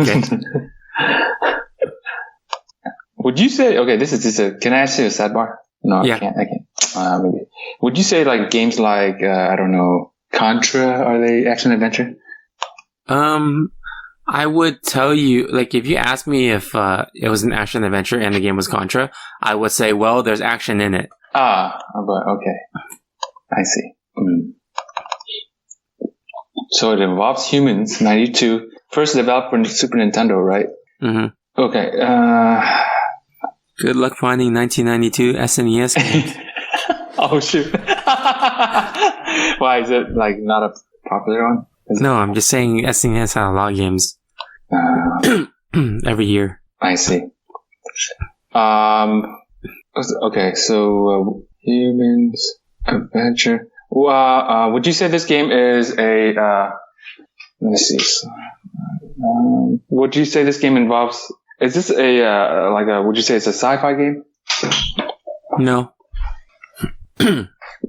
Okay. Would you say, okay, this is just can I ask you a sidebar? No, yeah. I can't. Maybe. Would you say like games like, I don't know, Contra, are they action adventure? I would tell you, like, if you asked me if it was an action adventure and the game was Contra, I would say, well, there's action in it. But okay. I see. So it involves humans, 92. First developed for Super Nintendo, right? Mm-hmm. Okay. Good luck finding 1992 SNES games. Oh, shoot. Why, is it, like, not a popular one? No, I'm just saying SNES had a lot of games. Every year. I see. Okay, so humans, adventure. Would you say this game is a, let me see. Would you say this game involves, is this would you say it's a sci-fi game? No.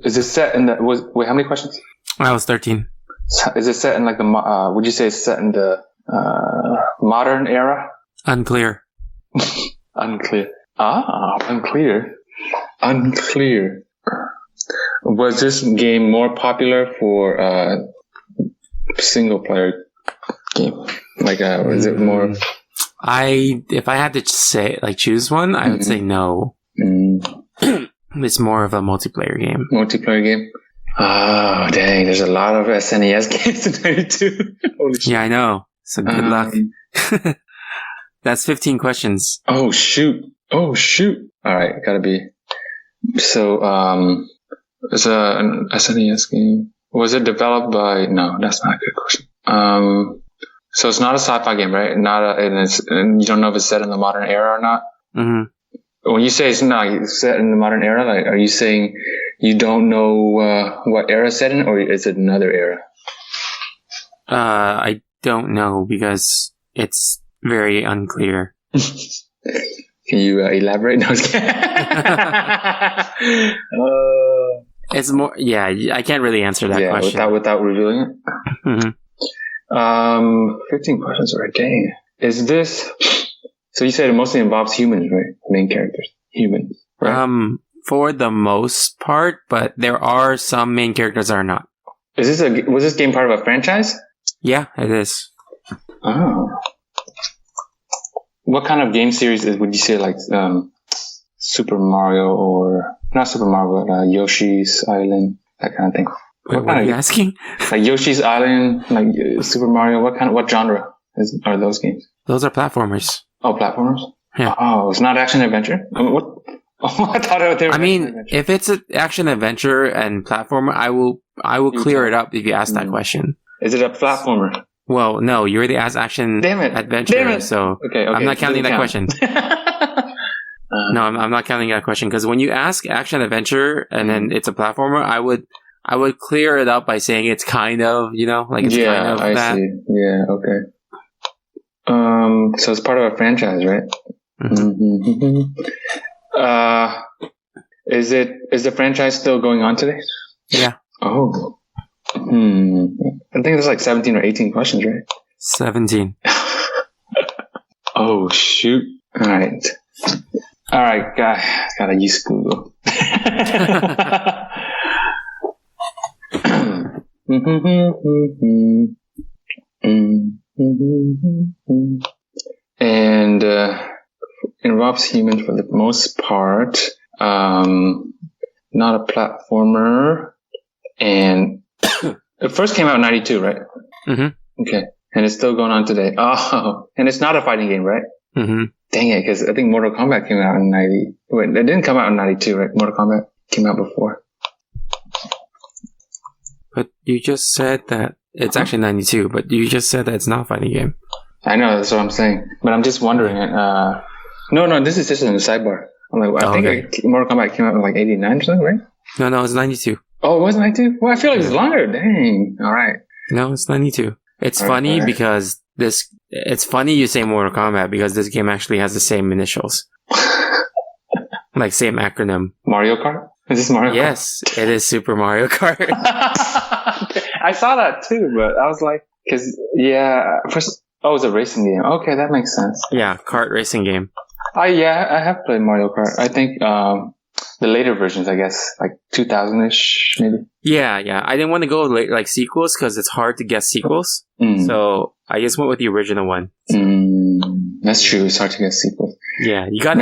Is it set in the, wait, how many questions? I was 13. Is it set in like the, would you say it's set in the, modern era? Unclear. Unclear. Unclear. Was this game more popular for single player game? Like, was it more? If I had to say, like, choose one, I would say no. It's more of a multiplayer game. Multiplayer game. Oh, dang! There's a lot of SNES games in 92. Holy shit. Yeah, I know. So good luck. That's 15 questions. Oh shoot! All right, gotta be. So, it's an SNES game. Was it developed by? No, that's not a good question. So it's not a sci-fi game, right? And you don't know if it's set in the modern era or not. Mm-hmm. When you say it's not set in the modern era, like, are you saying you don't know what era it's set in, or is it another era? I don't know because it's very unclear. Can you elaborate? No, I was kidding. It's more, yeah, I can't really answer that question. Without revealing it. Mm-hmm. 15 questions or a day. Is this, so you said it mostly involves humans, right? Main characters. Humans, right? For the most part, but there are some main characters that are not. Was this game part of a franchise? Yeah, it is. Oh. What kind of game series would you say, like Super Mario or not Super Mario, but Yoshi's Island, that kind of thing? Wait, what are you asking? Like Yoshi's Island, like Super Mario. What genre are those games? Those are platformers. Oh, platformers. Yeah. Oh, it's not action adventure. What? Oh, I thought it was. I mean, if it's an action adventure and platformer, I will clear it up if you ask that question. Is it a platformer? Well, no, you already asked action adventure, so okay. I'm not counting that question. No, I'm not counting that question because when you ask action adventure and then it's a platformer, I would clear it up by saying it's kind of, like it's kind of that. I see. Yeah, okay. So it's part of a franchise, right? Mm-hmm. Is the franchise still going on today? Yeah. Oh. I think there's like 17 or 18 questions, right? 17. Oh, shoot. All right, gotta use Google. And involves humans for the most part. Not a platformer. And it first came out in 92, right? Mm-hmm. Okay. And it's still going on today. Oh, and it's not a fighting game, right? Mm-hmm. Dang it, because I think Mortal Kombat came out in 90. Wait, it didn't come out in 92, right? Mortal Kombat came out before. But you just said that it's actually 92, but you just said that it's not a fighting game. I know, that's what I'm saying. But I'm just wondering. No, this is just in the sidebar. I'm like, I think Mortal Kombat came out in like 89 or something, right? No, it's 92. Oh, it was 92? Well, I feel like it's longer. Dang. All right. No, it's 92. It's funny because it's funny you say Mortal Kombat because this game actually has the same initials. Like same acronym. Mario Kart? Is this Mario Kart? Yes, it is Super Mario Kart. I saw that too, but I was like, it's a racing game. Okay, that makes sense. Yeah, kart racing game. I have played Mario Kart. I think the later versions, I guess, like 2000-ish, maybe. Yeah. I didn't want to go like sequels because it's hard to guess sequels. So I just went with the original one. That's true. It's hard to guess sequels. Yeah, you got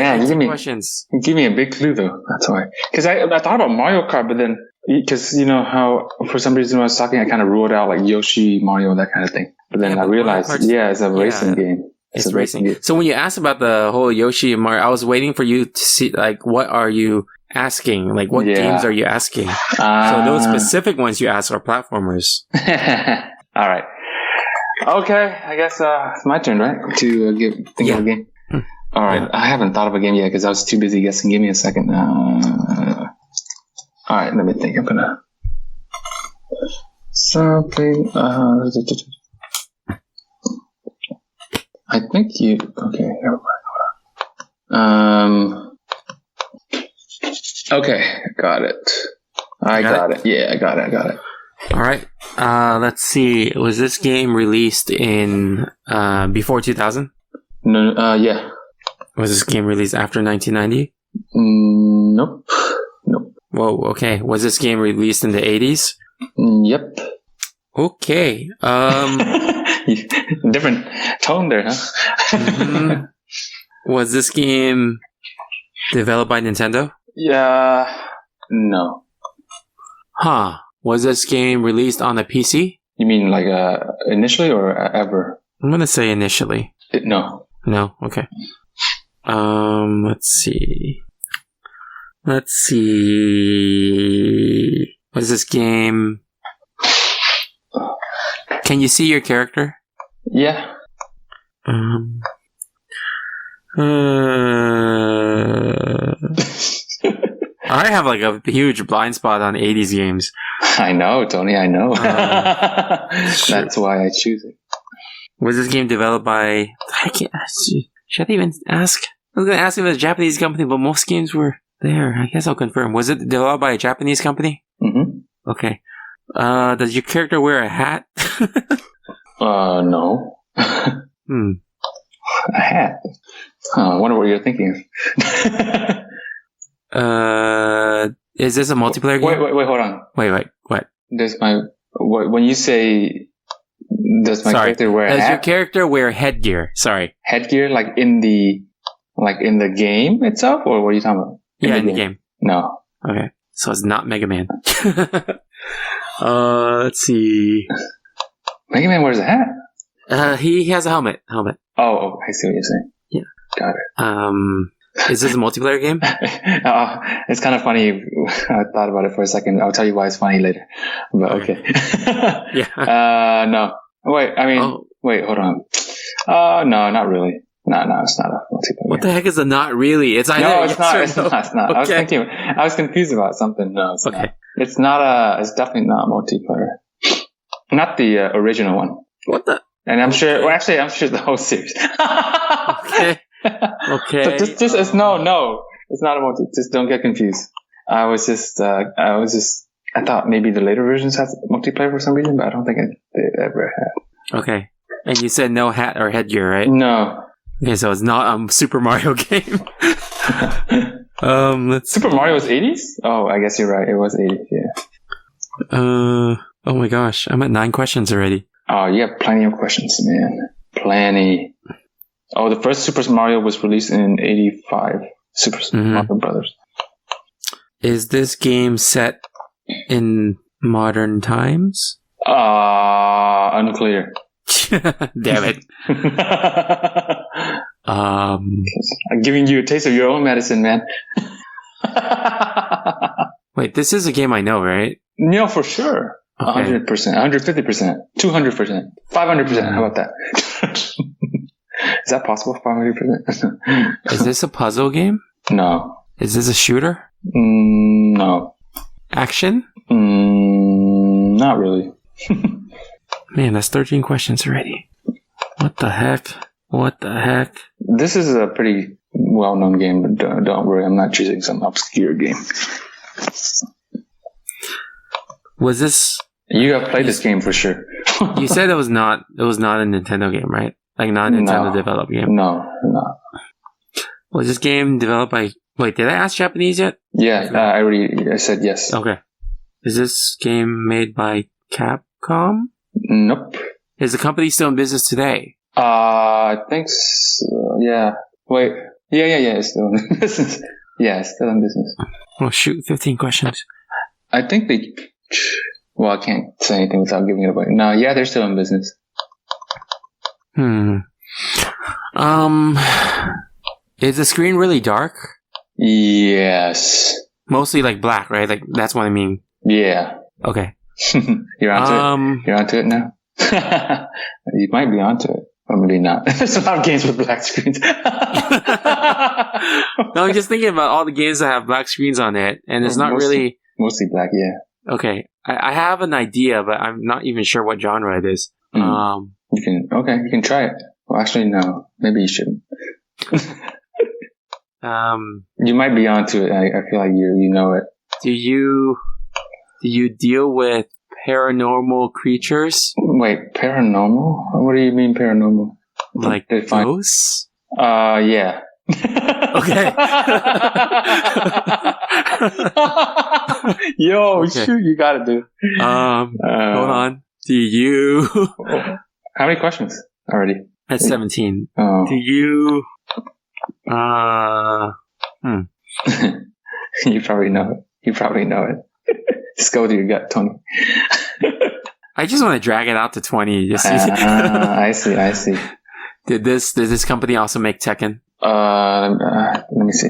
questions. You give me a big clue though. That's why. Because I thought about Mario Kart, but then because you know how for some reason when I was talking, I kind of ruled out like Yoshi, Mario, that kind of thing. But then I realized, it's a racing game. It's racing. So when you asked about the whole Yoshi and Mario, I was waiting for you to see, like, what are you asking? Like, what games are you asking? So those specific ones you ask are platformers. All right. Okay, I guess it's my turn, right? To think of a game. All right. Yeah. I haven't thought of a game yet because I was too busy guessing. Give me a second. All right, let me think. I'm gonna something. I think you. Okay, never mind. Okay, got it. I got it. Yeah, I got it. All right. Let's see. Was this game released in before 2000? No. Yeah. Was this game released after 1990? Nope. Whoa. Okay. Was this game released in the 80s? Yep. Okay. Different tone there, huh? Mm-hmm. Was this game developed by Nintendo? Yeah. No. Huh. Was this game released on a PC? You mean like initially or ever? I'm gonna say initially. No. No? Okay. Let's see. What is this game? Can you see your character? Yeah. I have like a huge blind spot on 80s games. I know, Tony, I know. That's why I choose it. Was this game developed by... Should I even ask? I was going to ask if it was a Japanese company, but most games were there. I guess I'll confirm. Was it developed by a Japanese company? Mm-hmm. Okay. Does your character wear a hat? No. A hat? I wonder what you're thinking of. Is this a multiplayer game? Wait, hold on. Wait, what? When you say, does my character wear a hat? Does your character wear headgear? Sorry. Headgear, like in the game itself, or what are you talking about? In the game. No. Okay. So it's not Mega Man. Let's see. Mega Man wears a hat? He has a helmet. Oh, I see what you're saying. Yeah. Got it. Is this a multiplayer game? It's kind of funny. I thought about it for a second. I'll tell you why it's funny later. But okay. Yeah. No. Wait, hold on. No, not really. No, it's not a multiplayer. What the heck is a not really? It's either no, it's not. It's not. Okay. I was confused about something. No, it's okay. not. It's not it's definitely not multiplayer. Not the original one. What the? And I'm sure. Well, actually, I'm sure the whole series. Okay. Okay. So just it's no. It's not a multi. Just don't get confused. I thought maybe the later versions had multiplayer for some reason, but I don't think they ever had. Okay. And you said no hat or headgear, right? No. Okay, so it's not a Super Mario game. Super Mario was 80s? Oh, I guess you're right. It was 80s, yeah. Oh my gosh. I'm at 9 questions already. Oh, you have plenty of questions, man. Plenty. Oh, the first Super Mario was released in 85. Super Mario Brothers. Is this game set in modern times? Unclear. Damn it. I'm giving you a taste of your own medicine, man. Wait, this is a game I know, right? No, for sure. Okay. 100%, 150%, 200%, 500%. How about that? Is that possible? 500%? Is this a puzzle game? No. Is this a shooter? No. Action? Not really. Man, that's 13 questions already. What the heck? This is a pretty well-known game, but don't worry, I'm not choosing some obscure game. Was this... You have played this game for sure. You said it was not a Nintendo game, right? Like not a Nintendo developed game. No. Was this game developed by... Wait, did I ask Japanese yet? Yeah, I said yes. Okay. Is this game made by Capcom? Nope. Is the company still in business today? I think so, yeah. Wait. Yeah, it's still in business. Yeah, it's still in business. Oh, shoot, 15 questions. I think they... Well, I can't say anything without giving it away. No, yeah, they're still in business. Is the screen really dark? Yes. Mostly like black, right? Like, that's what I mean. Yeah. Okay. You're onto it? You're onto it now? You might be onto it. Or maybe not. There's a lot of games with black screens. No, I'm just thinking about all the games that have black screens on it, and it's not really... Mostly black, yeah. Okay. I have an idea, but I'm not even sure what genre it is. You can try it. Well, actually, no. Maybe you shouldn't. You might be onto it. I feel like you know it. Do you deal with paranormal creatures? Wait, paranormal? What do you mean paranormal? Like ghosts? Yeah. Okay. Yo, okay. Shoot, you got it, dude. Hold on. Do you... How many questions already? That's 17. Oh. Do you... You probably know it. Just go with your gut, Tony. I just want to drag it out to 20. Just I see. Did this company also make Tekken? Let me see.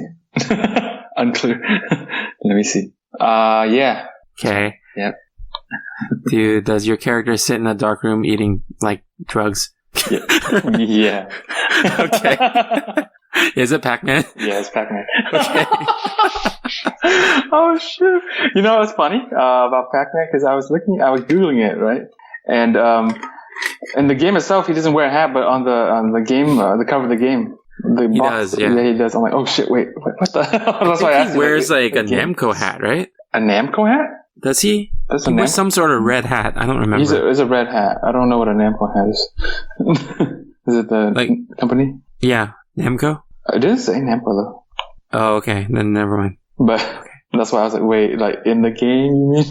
Unclear. Let me see. Yeah. Okay. Yep. Does your character sit in a dark room eating like drugs? Yeah. Okay. Is it Pac-Man? Yeah, it's Pac-Man. Okay. Oh shoot! You know what's funny about Pac-Man? Because I was googling it, right? And in the game itself, he doesn't wear a hat, but on the game, the cover of the game, He does, yeah. he does. I'm like, oh shit! Wait, what the hell? That's why I asked. He wears like a Namco hat, right? A Namco hat? Does he? That's he wears some sort of red hat. I don't remember. It's a red hat. I don't know what a Namco hat is. Is it the company? Yeah, Namco. It didn't say Namco though. Oh, okay. Then never mind. But that's why I was like, wait, like in the game, you mean?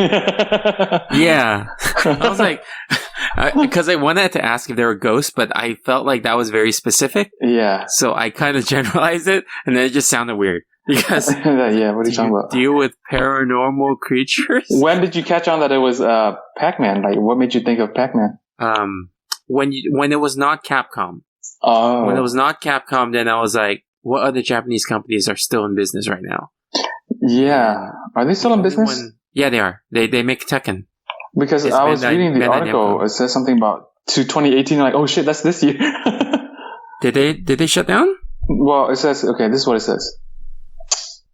Yeah. I was like, because I wanted to ask if there were ghosts, but I felt like that was very specific. Yeah. So I kind of generalized it, and then it just sounded weird. Because yeah, what are you talking about? Deal with paranormal creatures. When did you catch on that it was Pac-Man? Like, what made you think of Pac-Man? When it was not Capcom. Oh. When it was not Capcom, then I was like, what other Japanese companies are still in business right now? Yeah. Are they still in business? Yeah, they are. They make Tekken. Because I was reading the article. It says something about 2018. Like, oh shit, that's this year. Did they shut down? Well, it says, okay, this is what it says.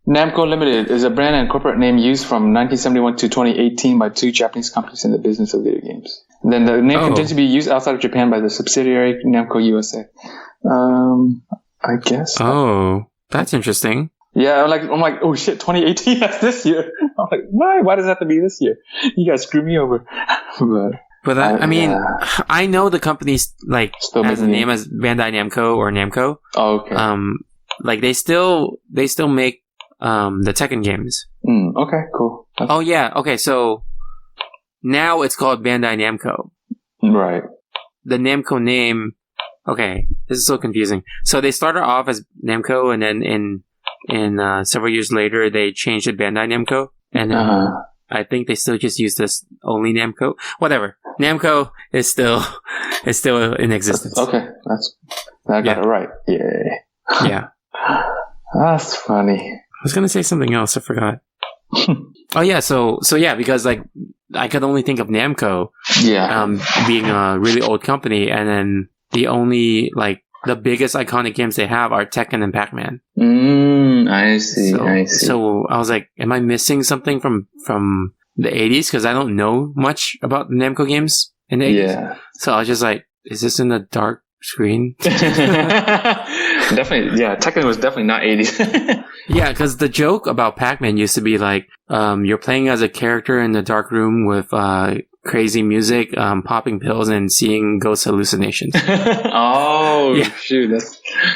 Namco Limited is a brand and corporate name used from 1971 to 2018 by two Japanese companies in the business of video games. Then the name continues to be used outside of Japan by the subsidiary Namco USA. I guess. Oh, that's interesting. Yeah, I'm like, oh shit, 2018, that's this year. I'm like, why? Why does it have to be this year? You guys screw me over. But I mean, I know the company's like still has the name as Bandai Namco or Namco. Oh, okay. Like they still make the Tekken games. Okay, cool. Oh yeah, okay. So now it's called Bandai Namco. Right. The Namco name. Okay, this is so confusing. So they started off as Namco, and then in several years later they changed to Bandai Namco, and I think they still just use this only Namco. Whatever. Namco is still in existence. Okay, I got it right. Yay. Yeah. That's funny. I was gonna say something else. I forgot. Oh yeah, so yeah, because like I could only think of Namco, being a really old company, and then the only like the biggest iconic games they have are Tekken and Pac-Man. I see. So I was like, am I missing something from the 80s? Because I don't know much about the Namco games in the 80s. Yeah. So I was just like, is this in the dark screen? Definitely, yeah. Tekken was definitely not 80s. Yeah, because the joke about Pac-Man used to be like, you're playing as a character in the dark room with crazy music, popping pills, and seeing ghost hallucinations. Oh, yeah. Shoot.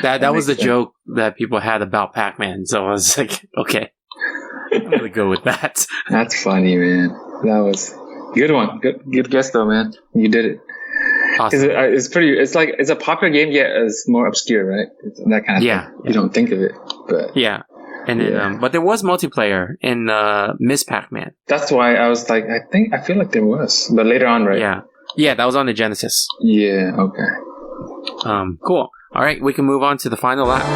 That was the joke that people had about Pac-Man. So I was like, okay, I'm going to go with that. That's funny, man. That was a good one. Good guess, though, man. You did it. Awesome. It's a popular game, yet it's more obscure, right? It's that kind of thing. You don't think of it, but yeah. And then, but there was multiplayer in Miss Pac-Man. That's why I was like, I feel like there was, but later on, right? Yeah, that was on the Genesis. Yeah. Okay. Cool. All right, we can move on to the final lap.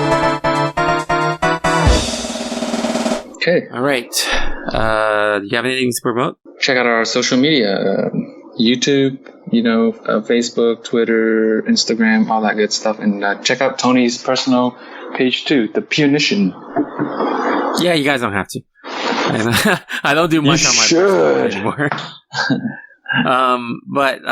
Okay. All right. Do you have anything to promote? Check out our social media. YouTube, Facebook, Twitter, Instagram, all that good stuff. And check out Tony's personal page too, The Punition. Yeah, you guys don't have to. I don't do much on my personal anymore. But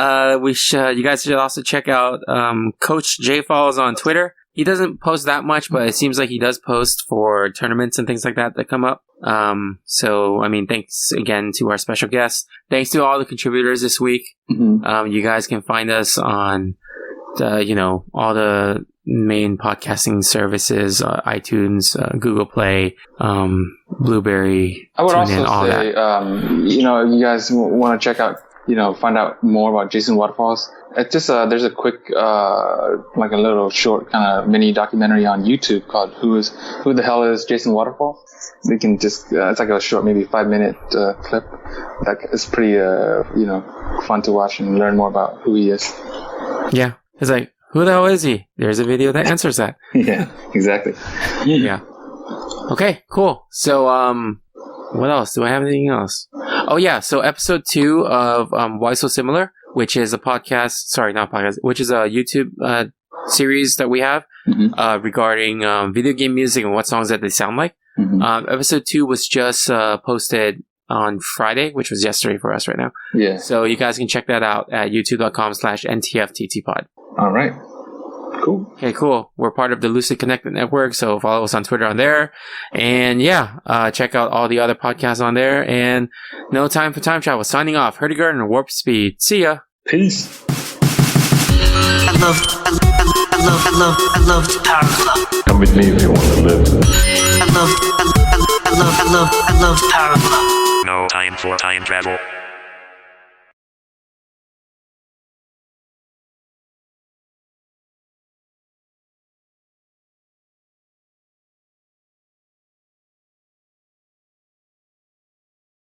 you guys should also check out CoachJFalls on Twitter. He doesn't post that much, but it seems like he does post for tournaments and things like that come up. So, I mean, thanks again to our special guests. Thanks to all the contributors this week. Mm-hmm. You guys can find us on all the main podcasting services, iTunes, Google Play, Blueberry. I would TuneIn, also say, if you guys want to check out, find out more about Jason Waterfalls. It's just there's a quick, like a little short kind of mini documentary on YouTube called "Who the Hell is Jason Waterfalls?" they can just it's like a short, maybe 5-minute clip. That is pretty fun to watch and learn more about who he is. Yeah, it's like, who the hell is he? There's a video that answers that. Yeah, exactly. Yeah. Okay, cool. So what else? Do I have anything else? Oh yeah, so episode 2 of Why So Similar, which is a podcast. Sorry, not podcast. Which is a YouTube series that we have regarding video game music and what songs that they sound like. Episode 2 was just posted on Friday, which was yesterday for us right now. Yeah. So you guys can check that out at youtube.com/NTFTTpod. All right. Cool. Okay, cool. We're part of the Lucid Connected Network, so follow us on Twitter on there. And yeah, check out all the other podcasts on there. And no time for time travel. Signing off. Hurdy-gurdy and Warp Speed. See ya. Peace. I love the Power Club. Come with me if you want to live. I love the Power Club. No time for time travel.